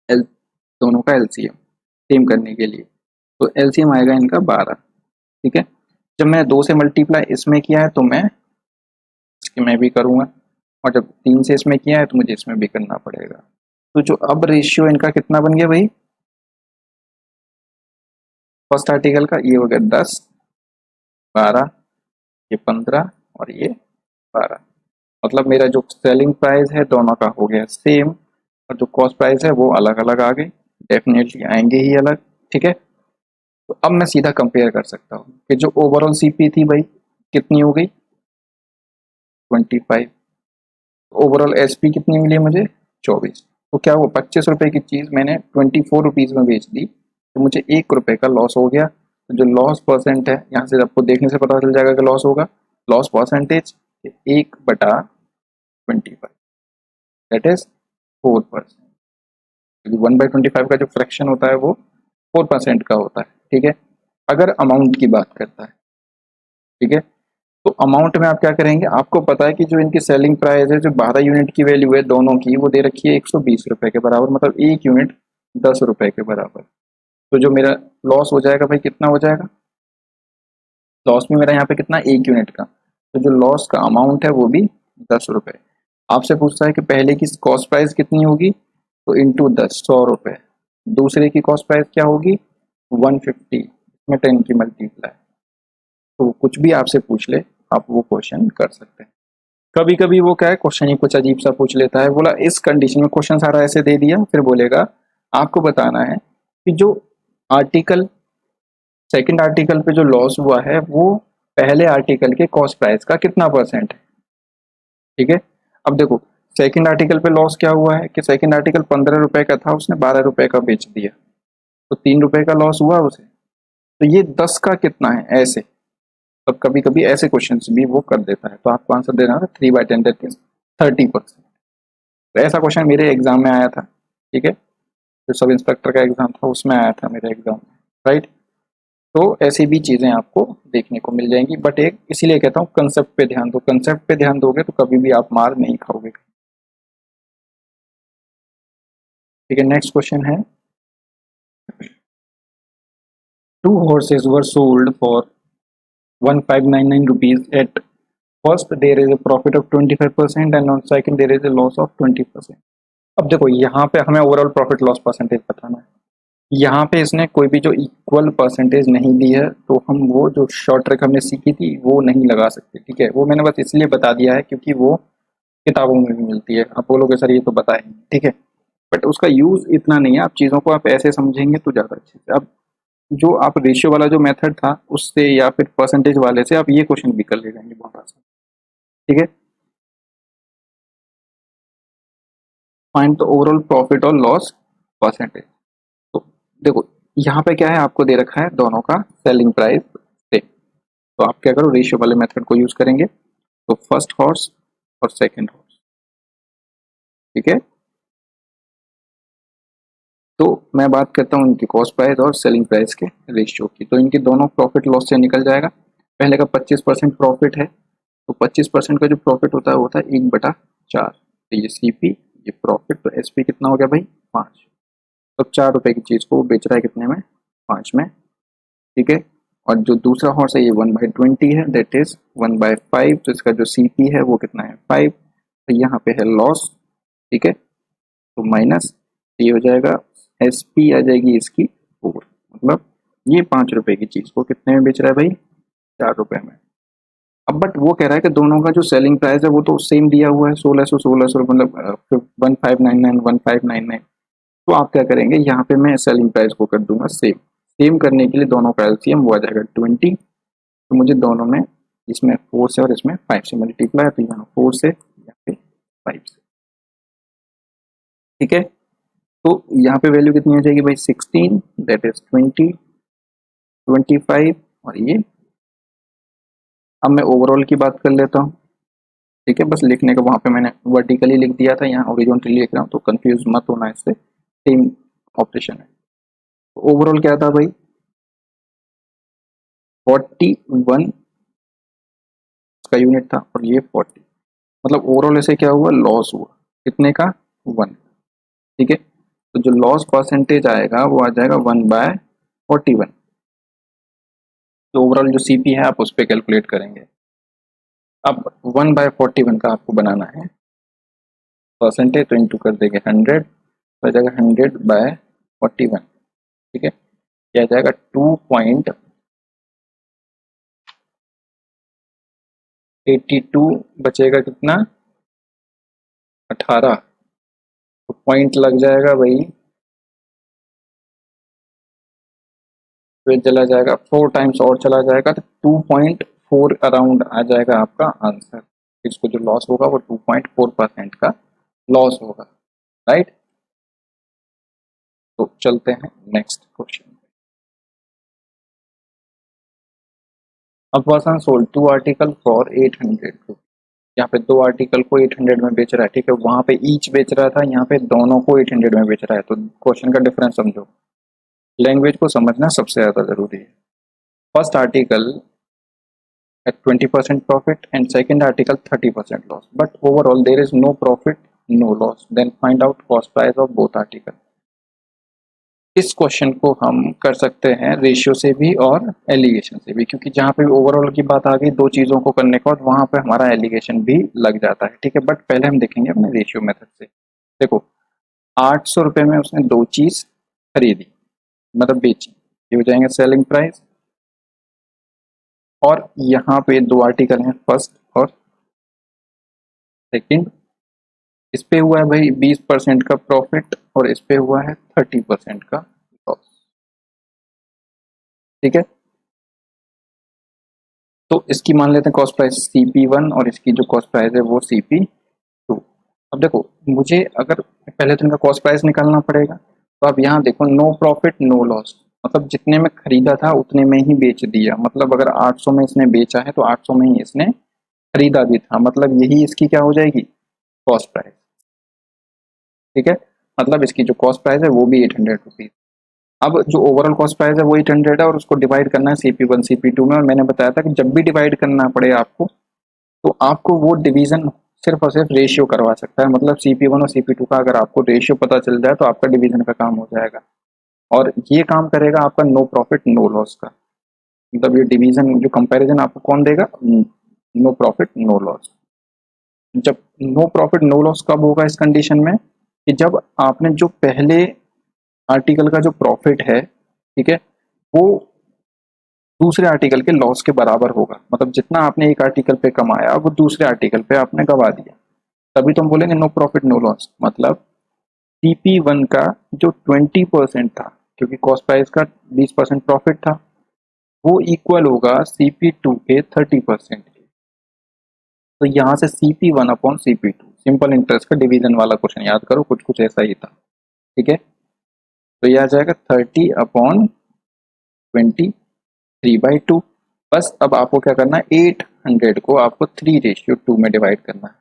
एल, दोनों का एलसीएम सेम करने के लिए। तो एलसीएम आएगा इनका 12। ठीक है, जब मैंने 2 से मल्टीप्लाई इसमें किया है तो मैं इसके में भी करूंगा, और जब 3 से इसमें किया है तो मुझे इसमें भी करना पड़ेगा। तो जो अब रेशियो इनका कितना बन गया भाई, फर्स्ट आर्टिकल का ये हो गया 10, 12, ये 15 और ये 12। मतलब मेरा जो सेलिंग प्राइस है दोनों का हो गया सेम, और जो कॉस्ट प्राइस है वो अलग अलग आ गई, डेफिनेटली आएंगे ही अलग। ठीक है, तो अब मैं सीधा कंपेयर कर सकता हूँ कि जो ओवरऑल सीपी थी भाई कितनी हो गई 25, ओवरऑल एसपी कितनी मिली मुझे 24। तो क्या हुआ, 25 रुपए की चीज मैंने 24 रुपीज में बेच दी, तो मुझे 1 रुपए का लॉस हो गया। तो जो लॉस परसेंट है, यहाँ से आपको देखने से पता चल जाएगा कि लॉस होगा, लॉस परसेंटेज 1/25, दैट इज 4%। 1/25 का जो फ्रैक्शन होता है वो 4% का होता है। ठीक है, अगर अमाउंट की बात करता है। ठीक है, तो अमाउंट में आप क्या करेंगे, आपको पता है कि जो इनकी सेलिंग प्राइस है, जो 12 यूनिट की वैल्यू है दोनों की, वो दे रखी है 120 रुपए के बराबर, मतलब एक यूनिट 10 रुपए के बराबर। तो जो मेरा लॉस हो जाएगा भाई, कितना हो जाएगा लॉस में मेरा यहाँ पे, कितना, एक यूनिट का। तो जो लॉस का अमाउंट है वो भी 10 रुपए। आपसे पूछता है कि पहले की कॉस्ट प्राइस कितनी होगी, तो इंटू 10, 100 रुपए। दूसरे की कॉस्ट प्राइस क्या होगी, 150, इसमें 10 की मल्टीप्लाई। तो कुछ भी आपसे पूछ ले, आप वो क्वेश्चन कर सकते हैं। कभी कभी वो क्या है, क्वेश्चन ही कुछ अजीब सा पूछ लेता है, बोला इस कंडीशन में, क्वेश्चन सारा ऐसे दे दिया, फिर बोलेगा आपको बताना है कि जो आर्टिकल, सेकंड आर्टिकल पे जो लॉस हुआ है वो पहले आर्टिकल के कॉस्ट प्राइस का कितना परसेंट है। ठीक है, अब देखो सेकंड आर्टिकल पे लॉस क्या हुआ है कि सेकंड आर्टिकल 15 रुपए का था, उसने 12 रुपए का बेच दिया, तो 3 रुपए का लॉस हुआ उसे। तो ये 10 का कितना है, ऐसे। तो कभी कभी ऐसे क्वेश्चन भी वो कर देता है, तो आपको आंसर देना है 3/10, दैट मीन्स 30%। तो ऐसा क्वेश्चन मेरे एग्जाम में आया था। ठीक है, जो सब इंस्पेक्टर का एग्जाम था उसमें आया था मेरे एग्जाम में, राइट। तो ऐसी भी चीजें आपको देखने को मिल जाएंगी, बट एक इसीलिए कहता हूँ कंसेप्ट पे ध्यान दो, कंसेप्ट पे ध्यान दोगे तो कभी भी आप मार नहीं खाओगे। ठीक है, नेक्स्ट क्वेश्चन है, two horses were sold for 1599 rupees at first there is a profit of 25% and on second there is a loss of 20%। अब देखो यहाँ पे हमें ओवरऑल प्रॉफिट लॉस परसेंटेज बताना है। यहाँ पे इसने कोई भी जो इक्वल परसेंटेज नहीं दी है, तो हम वो जो शॉर्ट ट्रिक हमने सीखी थी वो नहीं लगा सकते। ठीक है, वो मैंने बस इसलिए बता दिया है क्योंकि वो किताबों में भी मिलती है। आप बोलोगे सर ये तो बताए, ठीक है, बट उसका यूज इतना नहीं है। आप चीज़ों को आप ऐसे समझेंगे तो ज़्यादा अच्छे से। अब जो आप रेशियो वाला जो मेथड था उससे या फिर परसेंटेज वाले से आप ये क्वेश्चन भी कर ले जाएंगे बहुत आसान। ठीक है, फाइंड द ओवरऑल प्रॉफिट और लॉस परसेंटेज। तो देखो यहाँ पे क्या है, आपको दे रखा है दोनों का सेलिंग प्राइस सेम। तो आप क्या करो, रेशियो वाले मेथड को यूज करेंगे। तो फर्स्ट हॉर्स और सेकंड हॉर्स, ठीक है। तो मैं बात करता हूँ इनकी कॉस्ट प्राइस और सेलिंग प्राइस के रेशियो की। तो इनके दोनों प्रॉफिट लॉस से निकल जाएगा। पहले का 25% प्रॉफिट है, तो 25% का जो प्रॉफिट होता है वो होता है 1/4। तो ये सीपी, ये प्रॉफिट, तो एसपी कितना हो गया भाई, 5। तो 4 रुपए की चीज को वो बेच रहा है कितने में, 5 में। ठीक है, और जो दूसरा हॉर्स है ये 1/20 है, दैट इज 1/5। तो इसका जो सीपी है वो कितना है, 5। तो यहाँ पे है लॉस, ठीक है, तो माइनस ये हो जाएगा, एस पी आ जाएगी इसकी 4। मतलब ये 5 रुपए की चीज को कितने में बेच रहा है भाई, 4 रुपए में। अब बट वो कह रहा है कि दोनों का जो सेलिंग प्राइस है वो तो सेम दिया हुआ है, 1600 मतलब 1599 तो आप क्या करेंगे, यहाँ पे मैं सेलिंग प्राइस को कर दूंगा सेम। सेम करने के लिए दोनों का एलसीएम वो आ जाएगा 20। तो मुझे दोनों में, इसमें 4 से और इसमें 5 से मल्टीप्लाई, तो यहाँ 4 से, यहाँ पे 5 से। ठीक है, तो यहाँ पे वैल्यू कितनी आ जाएगी भाई, 16, दैट इज 20, 25 और ये। अब मैं ओवरऑल की बात कर लेता हूँ। ठीक है, बस लिखने का वहाँ पे मैंने वर्टिकली लिख दिया था, यहाँ हॉरिजॉन्टली लिख रहा हूँ, तो कंफ्यूज मत होना इससे, सेम ऑपरेशन है। तो ओवरऑल क्या था भाई, 41 का यूनिट था और ये 40, मतलब ओवरऑल ऐसे क्या हुआ, लॉस हुआ कितने का, 1। ठीक है, तो जो लॉस परसेंटेज आएगा वो आ जाएगा 1/41। तो ओवरऑल जो सीपी है आप उस पर कैलकुलेट करेंगे। अब 1/41 का आपको बनाना है परसेंटेज, तो इंटू कर देंगे 100, तो आ जाएगा 100/41। ठीक है, यह आ जाएगा 2.82, बचेगा कितना, 18। तो पॉइंट लग जाएगा भाई, फिर चला जाएगा 4 टाइम्स और चला जाएगा, तो 2.4 अराउंड आ जाएगा आपका आंसर। इसको जो लॉस होगा वो 2.4% का लॉस होगा, राइट। तो चलते हैं नेक्स्ट क्वेश्चन। अब person sold 2 article for 800 rupees. यहाँ पे 2 आर्टिकल को 800 में बेच रहा है, ठीक है, वहां पे ईच बेच रहा था, यहाँ पे दोनों को 800 में बेच रहा है। तो क्वेश्चन का डिफरेंस समझो, लैंग्वेज को समझना सबसे ज्यादा जरूरी है। First article at 20% profit and second article 30% loss, but overall there is no profit, no loss. Then find out cost price of both article. इस क्वेश्चन को हम कर सकते हैं रेशियो से भी और एलिगेशन से भी, क्योंकि जहाँ पे ओवरऑल की बात आ गई दो चीज़ों को करने के बाद वहाँ पे हमारा एलिगेशन भी लग जाता है, ठीक है। बट पहले हम देखेंगे अपने रेशियो मेथड से। देखो 800 रुपये में उसने दो चीज़ खरीदी, मतलब बेची, ये हो जाएंगे सेलिंग प्राइस। और यहाँ पे दो आर्टिकल हैं, फर्स्ट और सेकंड। इस पे हुआ है भाई 20% का प्रॉफिट और इस पे हुआ है 30% का लॉस, ठीक है। तो इसकी मान लेते हैं कॉस्ट प्राइस CP1 और इसकी जो कॉस्ट प्राइस है वो CP2। अब देखो मुझे अगर पहले तो इनका कॉस्ट प्राइस निकालना पड़ेगा, तो अब यहाँ देखो नो प्रॉफिट नो लॉस, मतलब जितने में खरीदा था उतने में ही बेच दिया। मतलब अगर 800 में इसने बेचा है तो 800 में ही इसने खरीदा भी था, मतलब यही इसकी क्या हो जाएगी कॉस्ट प्राइस, ठीक है। मतलब इसकी जो कॉस्ट प्राइस है वो भी 800 रुपीज। अब जो ओवरऑल कॉस्ट प्राइस है वो 800 है और उसको डिवाइड करना है CP1 CP2 में। और मैंने बताया था कि जब भी डिवाइड करना पड़े आपको, तो आपको वो डिवीजन सिर्फ और सिर्फ रेशियो करवा सकता है। मतलब CP1 और CP2 का अगर आपको रेशियो पता चल जाए तो आपका डिवीजन का काम हो जाएगा। और ये काम करेगा आपका नो प्रॉफिट नो लॉस का, मतलब ये डिवीजन जो कंपैरिजन आपको कौन देगा, नो प्रॉफिट नो लॉस। जब नो प्रॉफिट नो लॉस कब होगा इस कंडीशन में, कि जब आपने जो पहले आर्टिकल का जो प्रॉफिट है, ठीक है, वो दूसरे आर्टिकल के लॉस के बराबर होगा। मतलब जितना आपने एक आर्टिकल पे कमाया वो दूसरे आर्टिकल पे आपने गवा दिया, तभी तो हम बोलेंगे नो प्रॉफिट नो लॉस। मतलब CP1 का जो 20% था, क्योंकि कॉस्ट प्राइस का 20% प्रॉफिट था, वो इक्वल होगा CP2 के 30% के। तो यहाँ से CP1 upon CP2, simple interest का डिवीजन वाला क्वेश्चन याद करो, कुछ कुछ ऐसा ही था, ठीक है। तो यह आ जाएगा 30 अपॉन 23/2। बस अब आपको क्या करना है, 800 को आपको 3:2 में डिवाइड करना है।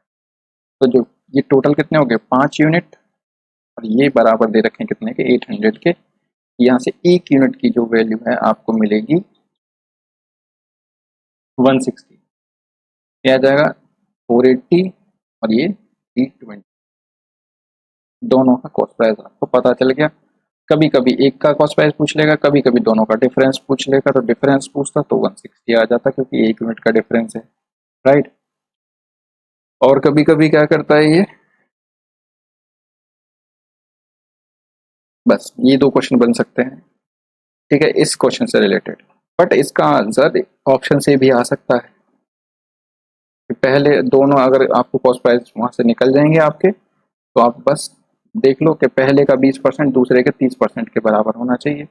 तो जो ये टोटल कितने हो गए 5 यूनिट, और ये बराबर दे रखे हैं कितने के 800 के। यहाँ से एक यूनिट की जो वैल्यू है आपको मिलेगी 160, यह आ जाएगा 480 और ये 320। दोनों का कॉस्ट प्राइस आपको पता चल गया। कभी कभी एक का कॉस्ट प्राइस पूछ लेगा, कभी कभी दोनों का डिफरेंस पूछ लेगा, तो डिफरेंस पूछता तो 160 आ जाता, क्योंकि एक यूनिट का डिफरेंस है, राइट। और कभी कभी क्या करता है ये, बस ये दो क्वेश्चन बन सकते हैं, ठीक है, इस क्वेश्चन से रिलेटेड। बट इसका आंसर ऑप्शन से भी आ सकता है कि पहले दोनों अगर आपको कॉस्ट प्राइस वहां से निकल जाएंगे आपके, तो आप बस देख लो कि पहले का 20% दूसरे के 30% के बराबर होना चाहिए।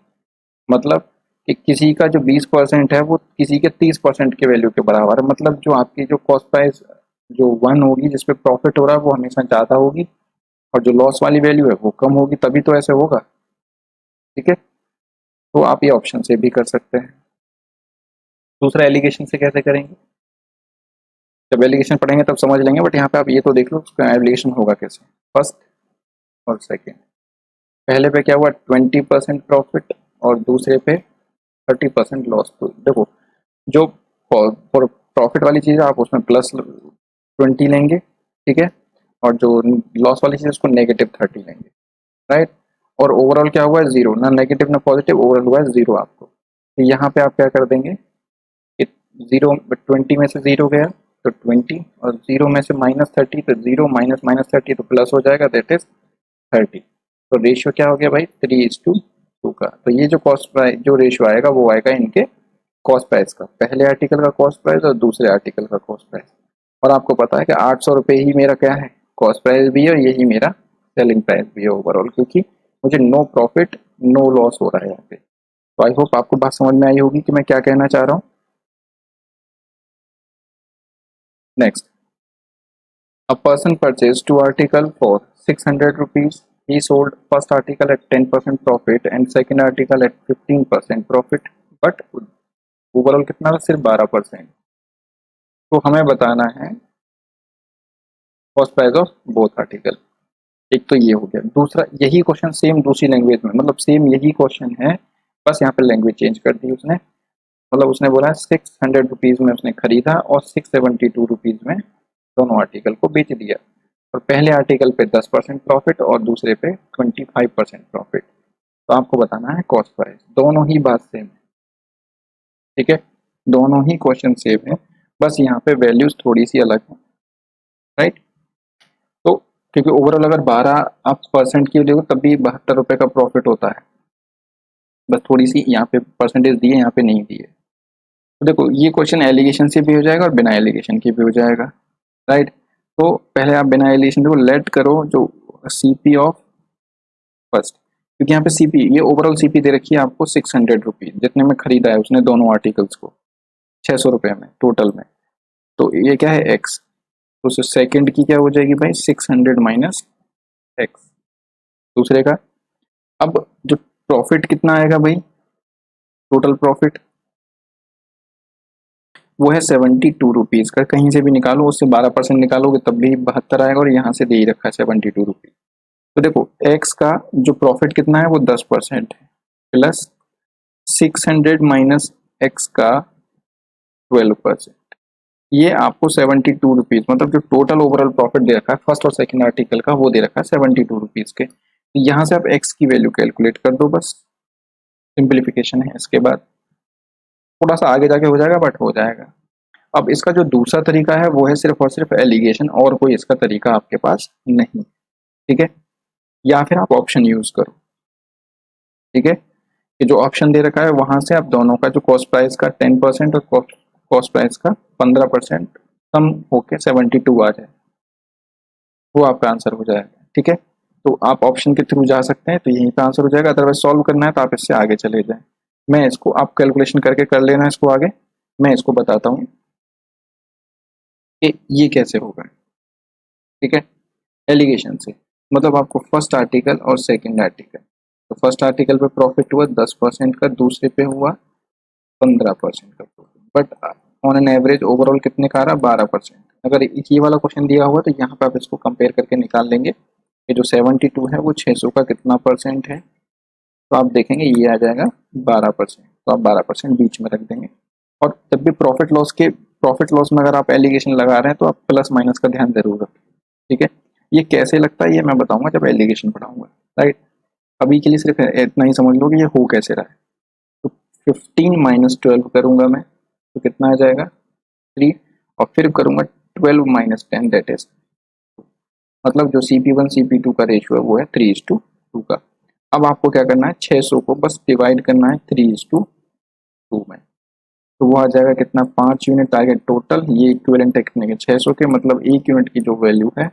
मतलब कि किसी का जो 20% है वो किसी के 30% के वैल्यू के बराबर है। मतलब जो आपकी जो कॉस्ट प्राइस जो 1 होगी जिसपे प्रॉफिट हो रहा है वो हमेशा ज़्यादा होगी, और जो लॉस वाली वैल्यू है वो कम होगी, तभी तो ऐसे होगा, ठीक है। तो आप ये ऑप्शन से भी कर सकते हैं। दूसरा एलिगेशन से कैसे करेंगे, जब एलिगेशन पढ़ेंगे तब समझ लेंगे, बट यहाँ पे आप ये तो देख लो उसका एलिगेशन होगा कैसे। फर्स्ट और सेकेंड, पहले पे क्या हुआ 20% प्रॉफिट और दूसरे पे 30% लॉस। तो देखो जो प्रॉफिट वाली चीज़ है आप उसमें +20 लेंगे, ठीक है, और जो लॉस वाली चीज़ है उसको -30 लेंगे, राइट। और ओवरऑल क्या हुआ है 0, ना नेगेटिव ना पॉजिटिव, ओवरऑल हुआ है 0 आपको। तो यहाँ पे आप क्या कर देंगे कि 0 20 में से 0 गया तो 20, और 0 में से -30 तो 0 -30 तो प्लस हो जाएगा, दैट इज 30। तो रेशियो क्या हो गया भाई 3:2 का। तो ये जो कॉस्ट प्राइस जो रेशियो आएगा वो आएगा इनके कॉस्ट प्राइस का, पहले आर्टिकल का कॉस्ट प्राइस और दूसरे आर्टिकल का कॉस्ट प्राइस। और आपको पता है कि 800 रुपये ही मेरा क्या है कॉस्ट प्राइस भी है, और यही मेरा सेलिंग प्राइस भी है ओवरऑल, क्योंकि मुझे नो प्रॉफिट नो लॉस हो रहा है यहाँ पे। तो आई होप आपको बात समझ में आई होगी कि मैं क्या कहना चाह रहा हूँ। Next, a person purchased two article for 600 rupees. He sold first article at 10% profit and second article at 15% profit, but overall कितना था सिर्फ 12%। तो हमें बताना है cost price of both article. एक तो ये हो गया, दूसरा यही क्वेश्चन सेम दूसरी लैंग्वेज में, मतलब सेम यही क्वेश्चन है, बस यहाँ पे लैंग्वेज चेंज कर दी उसने। मतलब उसने बोला 600 रुपीज़ में उसने खरीदा और 672 रुपीज़ में दोनों आर्टिकल को बेच दिया, और पहले आर्टिकल पे 10% प्रॉफिट और दूसरे पे 25% प्रॉफिट। तो आपको बताना है कॉस्ट प्राइस। दोनों ही बात सेम है, ठीक है, दोनों ही क्वेश्चन सेम है, बस यहाँ पे वैल्यूज थोड़ी सी अलग है, राइट। तो क्योंकि ओवरऑल अगर 12 आप परसेंट की देखो तब भी 72 रुपये का प्रॉफिट होता है, बस थोड़ी सी यहाँ पे परसेंटेज दी है, यहाँ पे नहीं दी है। तो देखो ये क्वेश्चन एलिगेशन से भी हो जाएगा और बिना एलिगेशन के भी हो जाएगा, राइट। तो पहले आप बिना एलिगेशन देखो, लेट करो जो सीपी ऑफ फर्स्ट, क्योंकि यहाँ पे सीपी, ये ओवरऑल सीपी दे रखी है आपको 600 रुपीज, जितने में खरीदा है उसने दोनों आर्टिकल्स को 600 रुपये में टोटल में। तो ये क्या है एक्स, तो सेकंड की क्या हो जाएगी भाई 600 माइनस एक्स दूसरे का। अब जो प्रॉफिट कितना आएगा भाई, टोटल प्रॉफिट वो है 72 रुपीज का, कहीं से भी निकालो उससे 12% निकालोगे तब भी 72 आएगा, और यहाँ से दे ही रखा है 72 रुपीज। तो देखो एक्स का जो प्रॉफिट कितना है वो 10% है, प्लस 600 माइनस एक्स का 12%, ये आपको 72 रुपीज, मतलब जो टोटल ओवरऑल प्रॉफिट दे रखा है फर्स्ट और सेकंड आर्टिकल का वो दे रखा है 72 रुपीज के। तो यहाँ से आप एक्स की वैल्यू कैलकुलेट कर दो, बस सिंप्लीफिकेशन है। इसके बाद थोड़ा सा आगे जाके हो जाएगा बट हो जाएगा। अब इसका जो दूसरा तरीका है वो है सिर्फ और सिर्फ एलिगेशन, और कोई इसका तरीका आपके पास नहीं, ठीक है। या फिर आप ऑप्शन यूज करो, ठीक है, कि जो ऑप्शन दे रखा है वहां से आप दोनों का जो कॉस्ट प्राइस का 10% और कॉस्ट प्राइस का 15% कम होके 72 आ जाए, वो आपका आंसर हो जाएगा, ठीक है। तो आप ऑप्शन के थ्रू जा सकते हैं, तो यहीं पे आंसर हो जाएगा। अदरवाइज सॉल्व करना है तो आप इससे आगे चले जाएं। मैं इसको, आप कैलकुलेशन करके कर लेना इसको आगे, मैं इसको बताता हूँ कि ये कैसे होगा, ठीक है। एलिगेशन से मतलब आपको फर्स्ट आर्टिकल और सेकंड आर्टिकल, तो फर्स्ट आर्टिकल पे प्रॉफिट हुआ 10% का, दूसरे पे हुआ 15% का profit, but on an average overall कितने का आ रहा 12%। अगर ये वाला क्वेश्चन दिया हुआ तो यहाँ पे आप इसको कंपेयर करके निकाल लेंगे कि जो 72 है वो 600 का कितना परसेंट है, तो आप देखेंगे ये आ जाएगा 12%, तो आप 12% बीच में रख देंगे। और जब भी प्रॉफिट लॉस में अगर आप एलिगेशन लगा रहे हैं तो आप प्लस माइनस का ध्यान जरूर रखें, ठीक है। ये कैसे लगता है ये मैं बताऊंगा जब एलिगेशन पढ़ाऊंगा, राइट। अभी के लिए सिर्फ इतना ही समझ लो कि ये हो कैसे रहा है। तो 15 माइनस 12 करूंगा मैं, तो कितना आ जाएगा 3, और फिर करूंगा 12 माइनस 10 दैट इज, मतलब जो CP1 CP2 का रेशियो है वो है 3:2 का। अब आपको क्या करना है 600 को बस डिवाइड करना है 3:2 में, तो वो आ जाएगा कितना 5 यूनिट आ गए टोटल। ये इक्विवेलेंट है कितने के 600 के, मतलब 1 यूनिट की जो वैल्यू है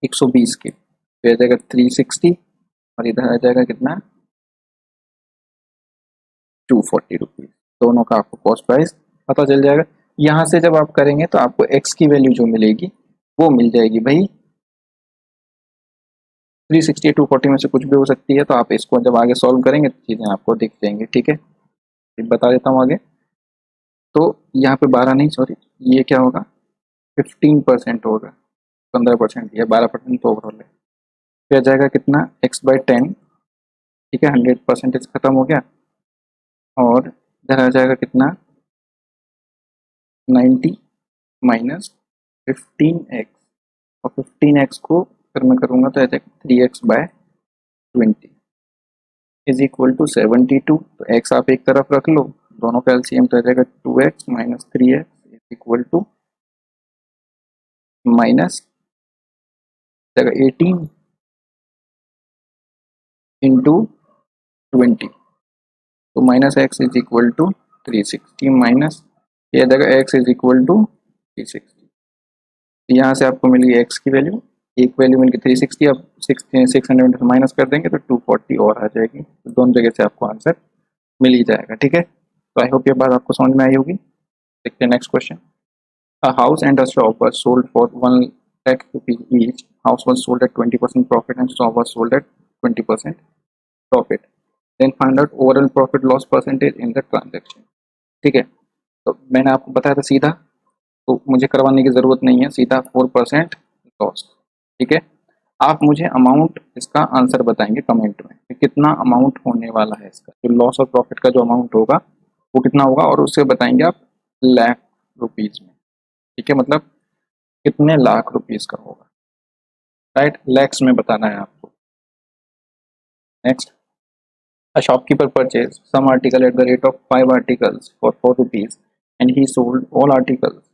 120 की, तो आ जाएगा 360, और इधर आ जाएगा कितना 240 रुपीज। दोनों का आपको कॉस्ट प्राइस पता चल जाएगा। यहाँ से जब आप करेंगे तो आपको एक्स की वैल्यू जो मिलेगी वो मिल जाएगी भाई 360 240 में से कुछ भी हो सकती है। तो आप इसको जब आगे सॉल्व करेंगे तो चीज़ें आपको दिख जाएंगी, ठीक है। बता देता हूँ आगे। तो यहाँ पे 12 नहीं, सॉरी, ये क्या होगा 15% होगा, 15% या 12% तो ओवरऑल है। फिर आ जाएगा कितना x/10, ठीक है, 100% खत्म हो गया, और इधर आ जाएगा कितना 90 माइनस 15x, और 15x को फिर मैं करूँगा तो आ जाएगा 3x/20 इज इक्वल टू 72। तो x आप एक तरफ रख लो, दोनों का एलसीएम तो आ जाएगा 2x minus 3x is equal to minus जगह 18 इंटू 20, तो minus x is equal to 360 minus ये जगह एक्स इज इक्वल टू 360। यहाँ से आपको मिल गई एक्स की वैल्यू, एक वैल्यू मिल गई 360, अब 600 से माइनस कर देंगे तो 240 और आ जाएगी। तो दोनों जगह से आपको आंसर मिल ही जाएगा, ठीक है। तो आई होप ये बात आपको समझ में आई होगी। देखते हैं next question. A house and a shop were sold for 1 lakh rupees each. House was sold at 20% profit and shop was sold at 20% profit. Then find out overall profit loss percentage in the transaction. ठीक है, तो मैंने आपको बताया था सीधा, तो मुझे करवाने की ज़रूरत नहीं है, सीधा 4% लॉस, ठीक है। आप मुझे अमाउंट इसका आंसर बताएंगे कमेंट में कि कितना अमाउंट होने वाला है इसका, जो लॉस और प्रॉफिट का जो अमाउंट होगा वो कितना होगा, और उससे बताएंगे आप लाख रुपीज में। ठीक है, मतलब कितने लाख रुपीज का होगा, राइट, लैक्स में बताना है आपको। Next, a shopkeeper purchased some article at the rate of 5 articles for 4 rupees and he sold all articles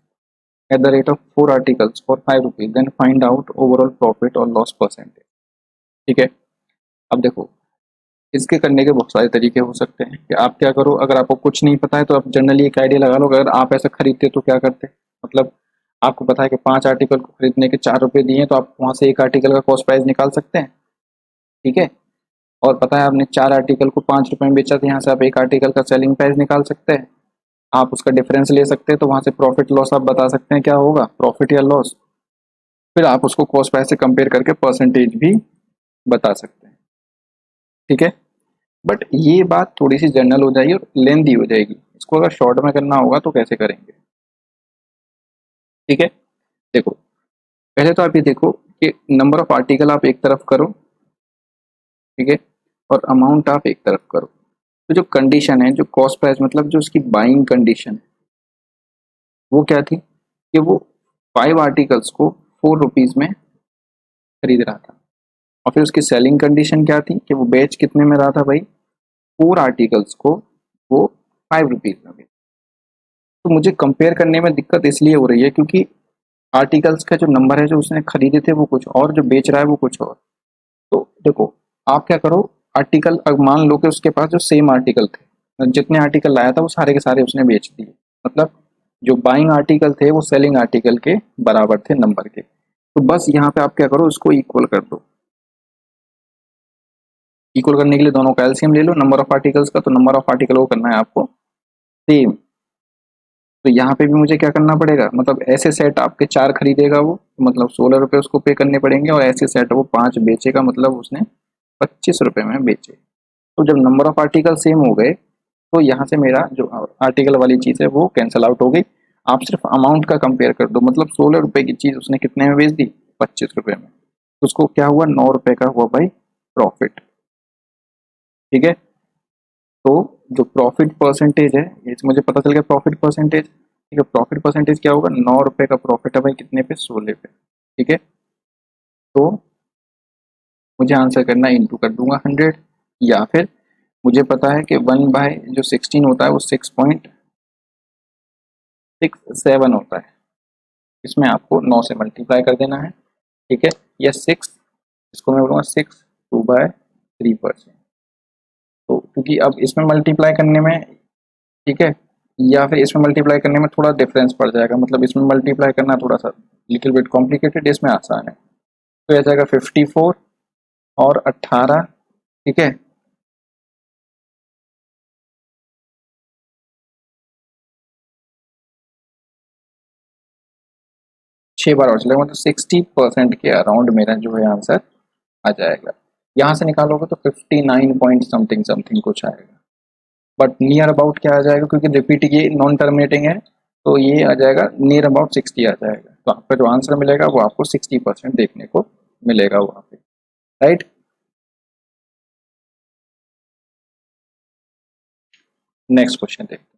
at the rate of 4 articles for 5 rupees, then find out overall profit or loss percentage। ठीक है, अब देखो इसके करने के बहुत सारे तरीके हो सकते हैं कि आप क्या करो, अगर आपको कुछ नहीं पता है तो आप जनरली एक आइडिया लगा लो, अगर आप ऐसा खरीदते तो क्या करते, मतलब आपको पता है कि 5 आर्टिकल को खरीदने के 4 रुपए दिए, तो आप वहां से एक आर्टिकल का कॉस्ट प्राइस निकाल सकते हैं। ठीक है, और पता है आपने 4 आर्टिकल को 5 रुपए में बेचा, तो यहाँ से आप एक आर्टिकल का सेलिंग प्राइस निकाल सकते हैं, आप उसका डिफरेंस ले सकते हैं, तो वहां से प्रॉफिट लॉस आप बता सकते हैं क्या होगा, प्रॉफिट या लॉस। फिर आप उसको कॉस्ट प्राइस से कंपेयर करके परसेंटेज भी बता सकते हैं। ठीक है, बट ये बात थोड़ी सी जनरल हो जाएगी और लेंदी हो जाएगी, इसको अगर शॉर्ट में करना होगा तो कैसे करेंगे। ठीक है, देखो पहले तो आप ये देखो कि नंबर ऑफ आर्टिकल आप एक तरफ करो, ठीक है, और अमाउंट आप एक तरफ करो। तो जो कंडीशन है, जो कॉस्ट प्राइस मतलब जो उसकी बाइंग कंडीशन है वो क्या थी कि वो 5 आर्टिकल्स को 4 रुपीज में खरीद रहा था, और फिर उसकी सेलिंग कंडीशन क्या थी कि वो बेच कितने में रहा था भाई, 4 आर्टिकल्स को वो 5 रुपीज में बेच। तो मुझे कंपेयर करने में दिक्कत इसलिए हो रही है क्योंकि आर्टिकल्स का जो नंबर है जो उसने खरीदे थे वो कुछ और, जो बेच रहा है वो कुछ और। तो देखो आप क्या करो, आर्टिकल अब मान लो कि उसके पास जो सेम आर्टिकल थे, जितने आर्टिकल लाया था वो सारे के सारे उसने बेच दिए, मतलब जो बाइंग आर्टिकल थे वो सेलिंग आर्टिकल के बराबर थे नंबर के। तो बस यहाँ पे आप क्या करो, उसको इक्वल कर दो। इक्वल करने के लिए दोनों का एलसीएम ले लो नंबर ऑफ आर्टिकल्स का, तो नंबर ऑफ आर्टिकल को करना है आपको सेम। तो यहाँ पे भी मुझे क्या करना पड़ेगा, मतलब ऐसे सेट आपके 4 खरीदेगा वो, मतलब 16 रुपए उसको पे करने पड़ेंगे, और ऐसे सेट वो 5 बेचेगा, मतलब उसने 25 रुपए में बेचे। तो जब नंबर ऑफ आर्टिकल सेम हो गए तो यहाँ से मेरा जो आर्टिकल वाली चीज़ है वो कैंसिल आउट हो गई। आप सिर्फ अमाउंट का कंपेयर कर दो, मतलब 16 रुपए की चीज़ उसने कितने में बेच दी, 25 रुपए में, तो उसको क्या हुआ, 9 रुपए का हुआ भाई प्रॉफिट। ठीक है, तो जो प्रॉफिट परसेंटेज है, ये मुझे पता चल गया प्रॉफिट परसेंटेज। ठीक है, प्रॉफिट परसेंटेज क्या होगा, 9 रुपए का प्रॉफिट है भाई कितने पे, 16 पे। ठीक है, तो मुझे आंसर करना इंटू कर दूंगा 100, या फिर मुझे पता है कि 1/16 होता है वो 6.67 होता है, इसमें आपको 9 से मल्टीप्लाई कर देना है। ठीक है, या 6, इसको मैं बोलूँगा 6/2/3%। तो क्योंकि अब इसमें मल्टीप्लाई करने में, ठीक है, या फिर इसमें मल्टीप्लाई करने में थोड़ा डिफरेंस पड़ जाएगा, मतलब इसमें मल्टीप्लाई करना थोड़ा सा लिटिल बिट कॉम्प्लिकेटेड, इसमें आसान है। तो ऐसा जाएगा 54 और 18। ठीक है, 6 बार और चलेगा, मतलब 60% के अराउंड मेरा जो है आंसर आ जाएगा। यहाँ से निकालोगे तो 59 पॉइंट समथिंग समथिंग कुछ आएगा, बट नियर अबाउट क्या आ जाएगा, क्योंकि रिपीट ये नॉन टर्मिनेटिंग है, तो ये आ जाएगा नियर अबाउट 60 आ जाएगा। तो आपका जो आंसर मिलेगा वो आपको 60% देखने को मिलेगा वहाँ पे, राइट। नेक्स्ट क्वेश्चन देखते हैं।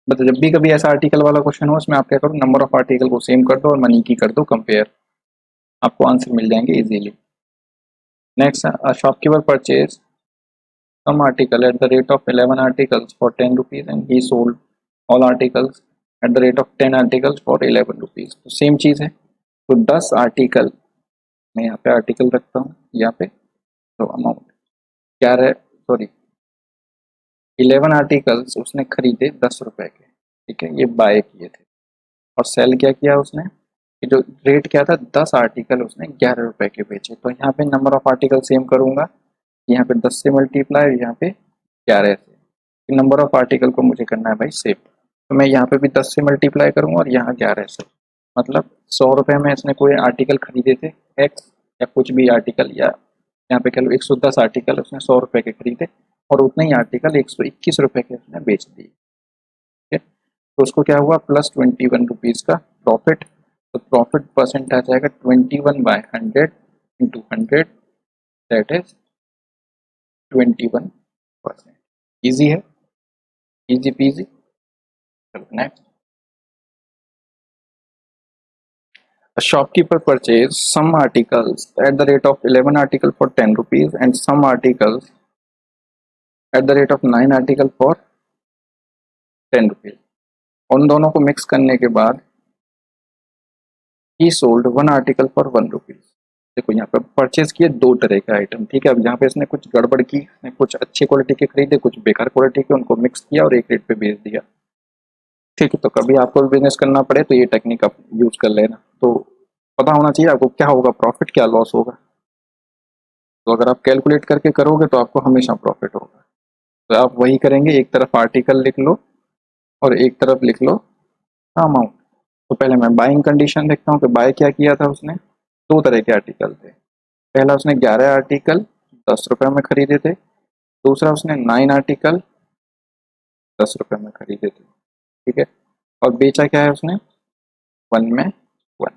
मतलब जब भी कभी ऐसा आर्टिकल वाला क्वेश्चन हो, उसमें आप क्या करो, नंबर ऑफ आर्टिकल को सेम कर दो और मनी की कर दो कंपेयर, आपको आंसर मिल जाएंगे easily. Next, a shopkeeper purchase some article at the rate of 11 articles for 10 rupees and he sold all articles at the rate of 10 articles for 11 rupees। तो सेम चीज़ है, तो 10 आर्टिकल, मैं यहाँ पे आर्टिकल रखता हूँ यहाँ पे, तो अमाउंट क्या है, सॉरी 11 आर्टिकल्स उसने खरीदे 10 रुपए के। ठीक है, ये बाय किए थे, और सेल क्या किया उसने, कि जो रेट क्या था, 10 आर्टिकल उसने 11 रुपए के बेचे। तो यहाँ पे नंबर ऑफ आर्टिकल सेम करूंगा, यहाँ पे 10 से मल्टीप्लाई, यहाँ पे 11 से। नंबर ऑफ आर्टिकल को मुझे करना है भाई सेव, तो मैं यहाँ पे भी 10 से मल्टीप्लाई करूंगा और यहाँ 11 से, मतलब 100 रुपए में इसने कोई आर्टिकल खरीदे थे एक्स, या कुछ भी आर्टिकल, या यहाँ पे कह लो 110 आर्टिकल उसने 100 रुपए के खरीदे, और उतने ही आर्टिकल 121 रुपए के उसने बेच दिए। ठीक है, तो उसको क्या हुआ, प्लस 21 रुपीज़ का प्रॉफिट। तो प्रॉफिट परसेंट आ जाएगा 21/100, into 100, that is 21%. Easy है, easy peasy. Next, a shopkeeper purchased some articles at the rate of 11 article for 10 rupees and some articles at the rate of 9 article for 10 rupees. उन दोनों को मिक्स करने के बाद ही sold one article for 1 rupees. देखो यहाँ पे परचेज किए दो तरह के आइटम, ठीक है। अब यहाँ पे इसने कुछ गड़बड़ की, इसने कुछ अच्छी क्वालिटी के खरीदे, कुछ बेकार क्वालिटी के, उनको मिक्स किया और एक रेट पे बेच दिया, ठीक है। तो कभी आपको बिजनेस करना पड़े तो ये टेक्निक आप यूज कर लेना। तो पता होना चाहिए आपको क्या होगा प्रॉफिट, क्या लॉस होगा। तो अगर आप कैलकुलेट करके करोगे तो आपको हमेशा प्रॉफिट होगा। तो आप वही करेंगे, एक तरफ आर्टिकल लिख लो और एक तरफ लिख लो अमाउंट। तो पहले मैं बाइंग कंडीशन देखता हूँ कि बाय क्या किया था उसने। दो तरह के आर्टिकल थे। पहला उसने 11 आर्टिकल 10 रुपये में खरीदे थे, दूसरा उसने 9 आर्टिकल 10 रुपये में खरीदे थे, ठीक है। और बेचा क्या है उसने 1 में 1।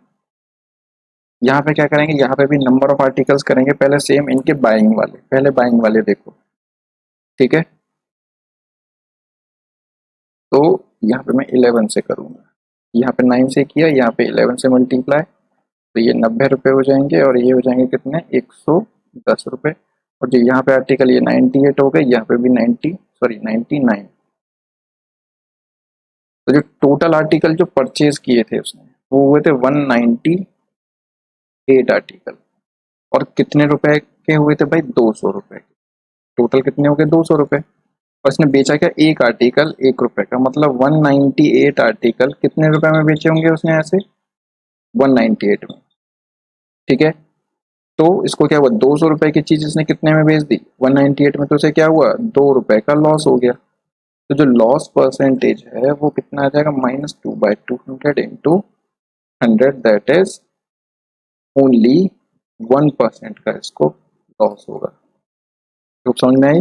यहाँ पे क्या करेंगे, यहाँ पे भी नंबर ऑफ आर्टिकल्स करेंगे पहले सेम इनके बाइंग वाले। पहले बाइंग वाले देखो, ठीक है। तो यहाँ पे मैं 11 से करूँगा, यहाँ पे 9 से किया, यहाँ पे 11 से मल्टीप्लाई, तो ये 90 रुपये हो जाएंगे और ये हो जाएंगे कितने 110 रुपये। और जो यहाँ पे आर्टिकल ये 98 हो गए, यहाँ पे भी 99। तो जो टोटल आर्टिकल जो परचेज किए थे उसने वो हुए थे 198 आर्टिकल। और कितने रुपए के हुए थे भाई 200 रुपए। टोटल कितने हो गए 200 रुपए। और इसने बेचा क्या एक आर्टिकल 1 रुपए का, मतलब 198 आर्टिकल कितने रुपए में बेचे होंगे उसने ऐसे 198 में, ठीक है। तो इसको क्या हुआ 200 रुपए की चीज इसने कितने में बेच दी 198 में, तो उसे क्या हुआ 2 रुपए का लॉस हो गया। तो जो लॉस परसेंटेज है वो कितना आ जाएगा -2/200 इंटू 100, दैट इज ओनली 1% का इसको लॉस होगा। तो समझ में आई।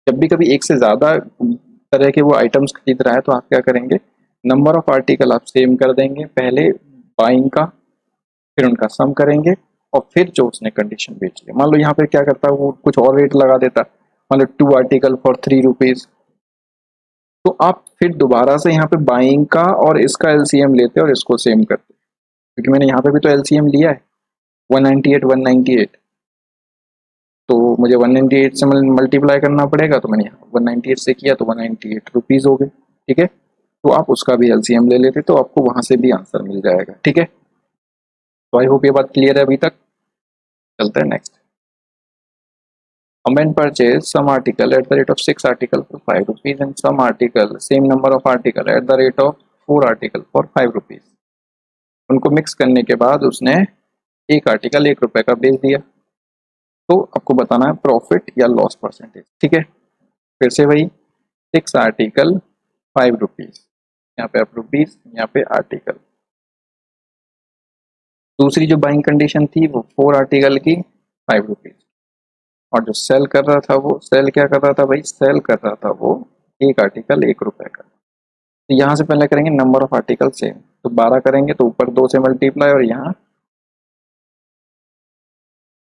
जब भी कभी एक से ज्यादा तरह के वो आइटम्स खरीद रहा है तो आप क्या करेंगे, नंबर ऑफ आर्टिकल आप सेम कर देंगे, पहले बाइंग का फिर उनका सम करेंगे और फिर जो उसने कंडीशन बेची है। मान लो यहाँ पे क्या करता है वो कुछ और रेट लगा देता, मान लो 2 आर्टिकल फॉर 3 रुपीज, तो आप फिर दोबारा से यहाँ पे बाइंग का और इसका एलसीएम लेते और इसको सेम करते, क्योंकि मैंने यहाँ पे भी तो एलसीएम लिया है 198 तो मुझे 198 से मल्टीप्लाई करना पड़ेगा। तो मैंने 198 से किया तो 198 रुपीज हो गए, ठीक है। तो आप उसका भी एलसीएम ले लेते तो आपको वहां से भी आंसर मिल जाएगा, ठीक है। तो आई होप ये बात क्लियर है अभी तक। चलते हैं next. A man purchased some article at the rate of 6 article for 5 rupees and some article same number of article at the rate of 4 article for 5 rupees। उनको मिक्स करने के बाद उसने एक आर्टिकल 1 रुपए का बेच दिया। तो आपको बताना है प्रॉफिट या लॉस परसेंटेज, ठीक है। फिर से वही 6 आर्टिकल 5 रुपीज, यहाँ पे आप रुपीज, यहाँ पे आर्टिकल। दूसरी जो बाइंग कंडीशन थी वो 4 आर्टिकल की 5 रुपीज। और जो सेल कर रहा था वो सेल क्या कर रहा था भाई, सेल कर रहा था वो एक आर्टिकल 1 रुपए का। तो यहाँ से पहले करेंगे नंबर ऑफ आर्टिकल सेम, तो 12 करेंगे तो ऊपर 2 से मल्टीप्लाई और यहाँ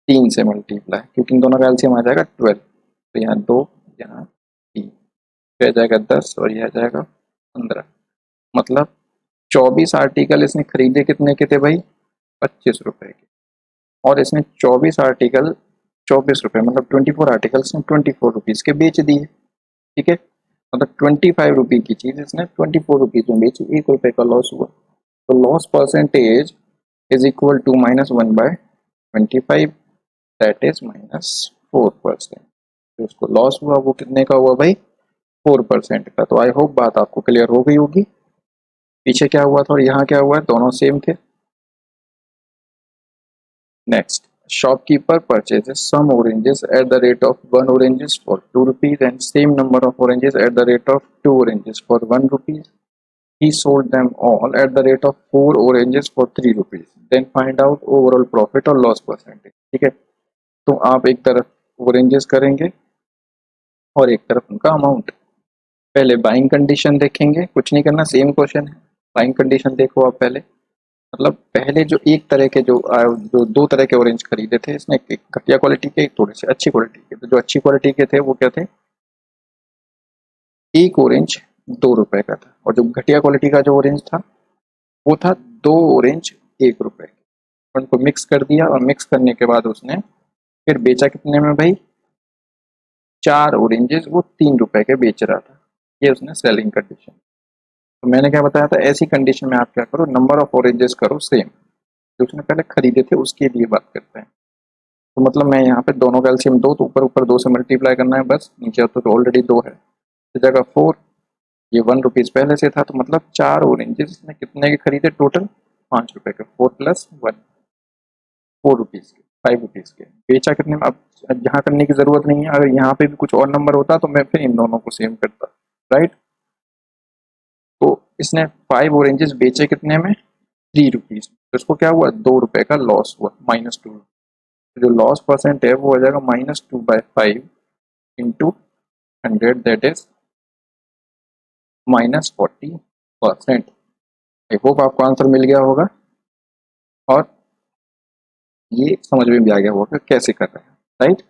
3 से मल्टीप्लाई, क्योंकि इन दोनों का एलसीएम आ जाएगा 12। तो यहाँ 2 यहाँ 3, यह जाएगा 10 और यह जाएगा 15। मतलब 24 आर्टिकल इसने खरीदे कितने के थे भाई 25 रुपए के। और इसने 24 आर्टिकल 24 रुपए मतलब 24 आर्टिकल्स ने 24 रुपीज के बेच दिए, ठीक है। मतलब 25 रुपी की चीज इसने 24 रुपीज में बेची, 1 रुपए का लॉस हुआ। तो loss percentage is equal to -1/25, that is -4%। जो उसको लॉस हुआ वो कितने का हुआ भाई 4% का। तो आई होप बात आपको क्लियर हो गई होगी। पीछे क्या हुआ था और यहाँ क्या हुआ है, दोनों सेम थे। Next, shopkeeper purchases some oranges at the rate of 1 oranges for 2 rupees and same number of oranges at the rate of 2 oranges for 1 rupees. He sold them all at the rate of 4 oranges for 3 rupees. Then find out overall profit और loss percentage, ठीक है। तो आप एक तरफ oranges करेंगे और एक तरफ उनका अमाउंट। पहले बाइंग कंडीशन देखेंगे, कुछ नहीं करना, सेम क्वेश्चन है। बाइंग कंडीशन देखो आप पहले, मतलब पहले जो एक तरह के जो दो तरह के ऑरेंज खरीदे थे इसने, एक घटिया क्वालिटी के, एक थोड़े से अच्छी क्वालिटी के। तो जो अच्छी क्वालिटी के थे वो क्या थे, एक ऑरेंज 2 रुपए का था, और जो घटिया क्वालिटी का जो ऑरेंज था वो था 2 ऑरेंज 1 रुपए। उनको मिक्स कर दिया, और मिक्स करने के बाद उसने फिर बेचा कितने में भाई, 4 ऑरेंजेस वो 3 रुपए के बेच रहा था। ये उसने सेलिंग कंडीशन। तो मैंने क्या बताया था, ऐसी कंडीशन में आप क्या करो, नंबर ऑफ ऑरेंजेस करो सेम, जो उसने पहले खरीदे थे उसके लिए बात करते हैं। तो मतलब मैं यहाँ पे दोनों का एलसीएम 2, तो ऊपर ऊपर 2 से मल्टीप्लाई करना है बस, नीचे तो ऑलरेडी 2 है, तो जगह 4, ये 1 रुपीज पहले से था, तो मतलब 4 ऑरेंजेस इसने कितने के खरीदे टोटल, 5 रुपए के, 4+1, 4 रुपीज के, 5 रुपीज के बेचा कितने में। अब यहाँ करने की जरूरत नहीं है, अगर यहाँ पे भी कुछ और नंबर होता तो मैं फिर इन दोनों को सेम करता, राइट। तो इसने 5 ऑरेंजेस बेचे कितने में, 3 रुपीज, तो इसको क्या हुआ, 2 रुपए का लॉस हुआ, -2। जो लॉस परसेंट है वो हो जाएगा -2/5 into 100, that is -40%। I hope आपको आंसर मिल गया होगा, और ये समझ में भी आ गया होगा कैसे कर रहे हैं, राइट।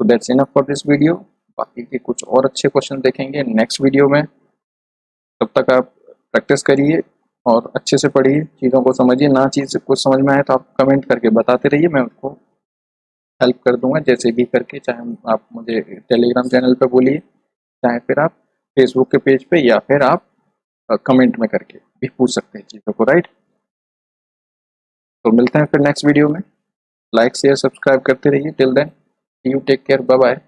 तो that's enough for this video. बाकी के कुछ और अच्छे क्वेश्चन देखेंगे नेक्स्ट वीडियो में। तब तक आप प्रैक्टिस करिए और अच्छे से पढ़िए, चीज़ों को समझिए। ना चीज़ कुछ समझ में आए तो आप कमेंट करके बताते रहिए, मैं उसको हेल्प कर दूंगा जैसे भी करके। चाहे आप मुझे टेलीग्राम चैनल पे बोलिए, चाहे फिर आप फेसबुक के पेज पे, या फिर आप कमेंट में करके भी पूछ सकते हैं चीज़ों को, राइट। तो मिलते हैं फिर नेक्स्ट वीडियो में। लाइक शेयर सब्सक्राइब करते रहिए। Till then you take care, bye bye.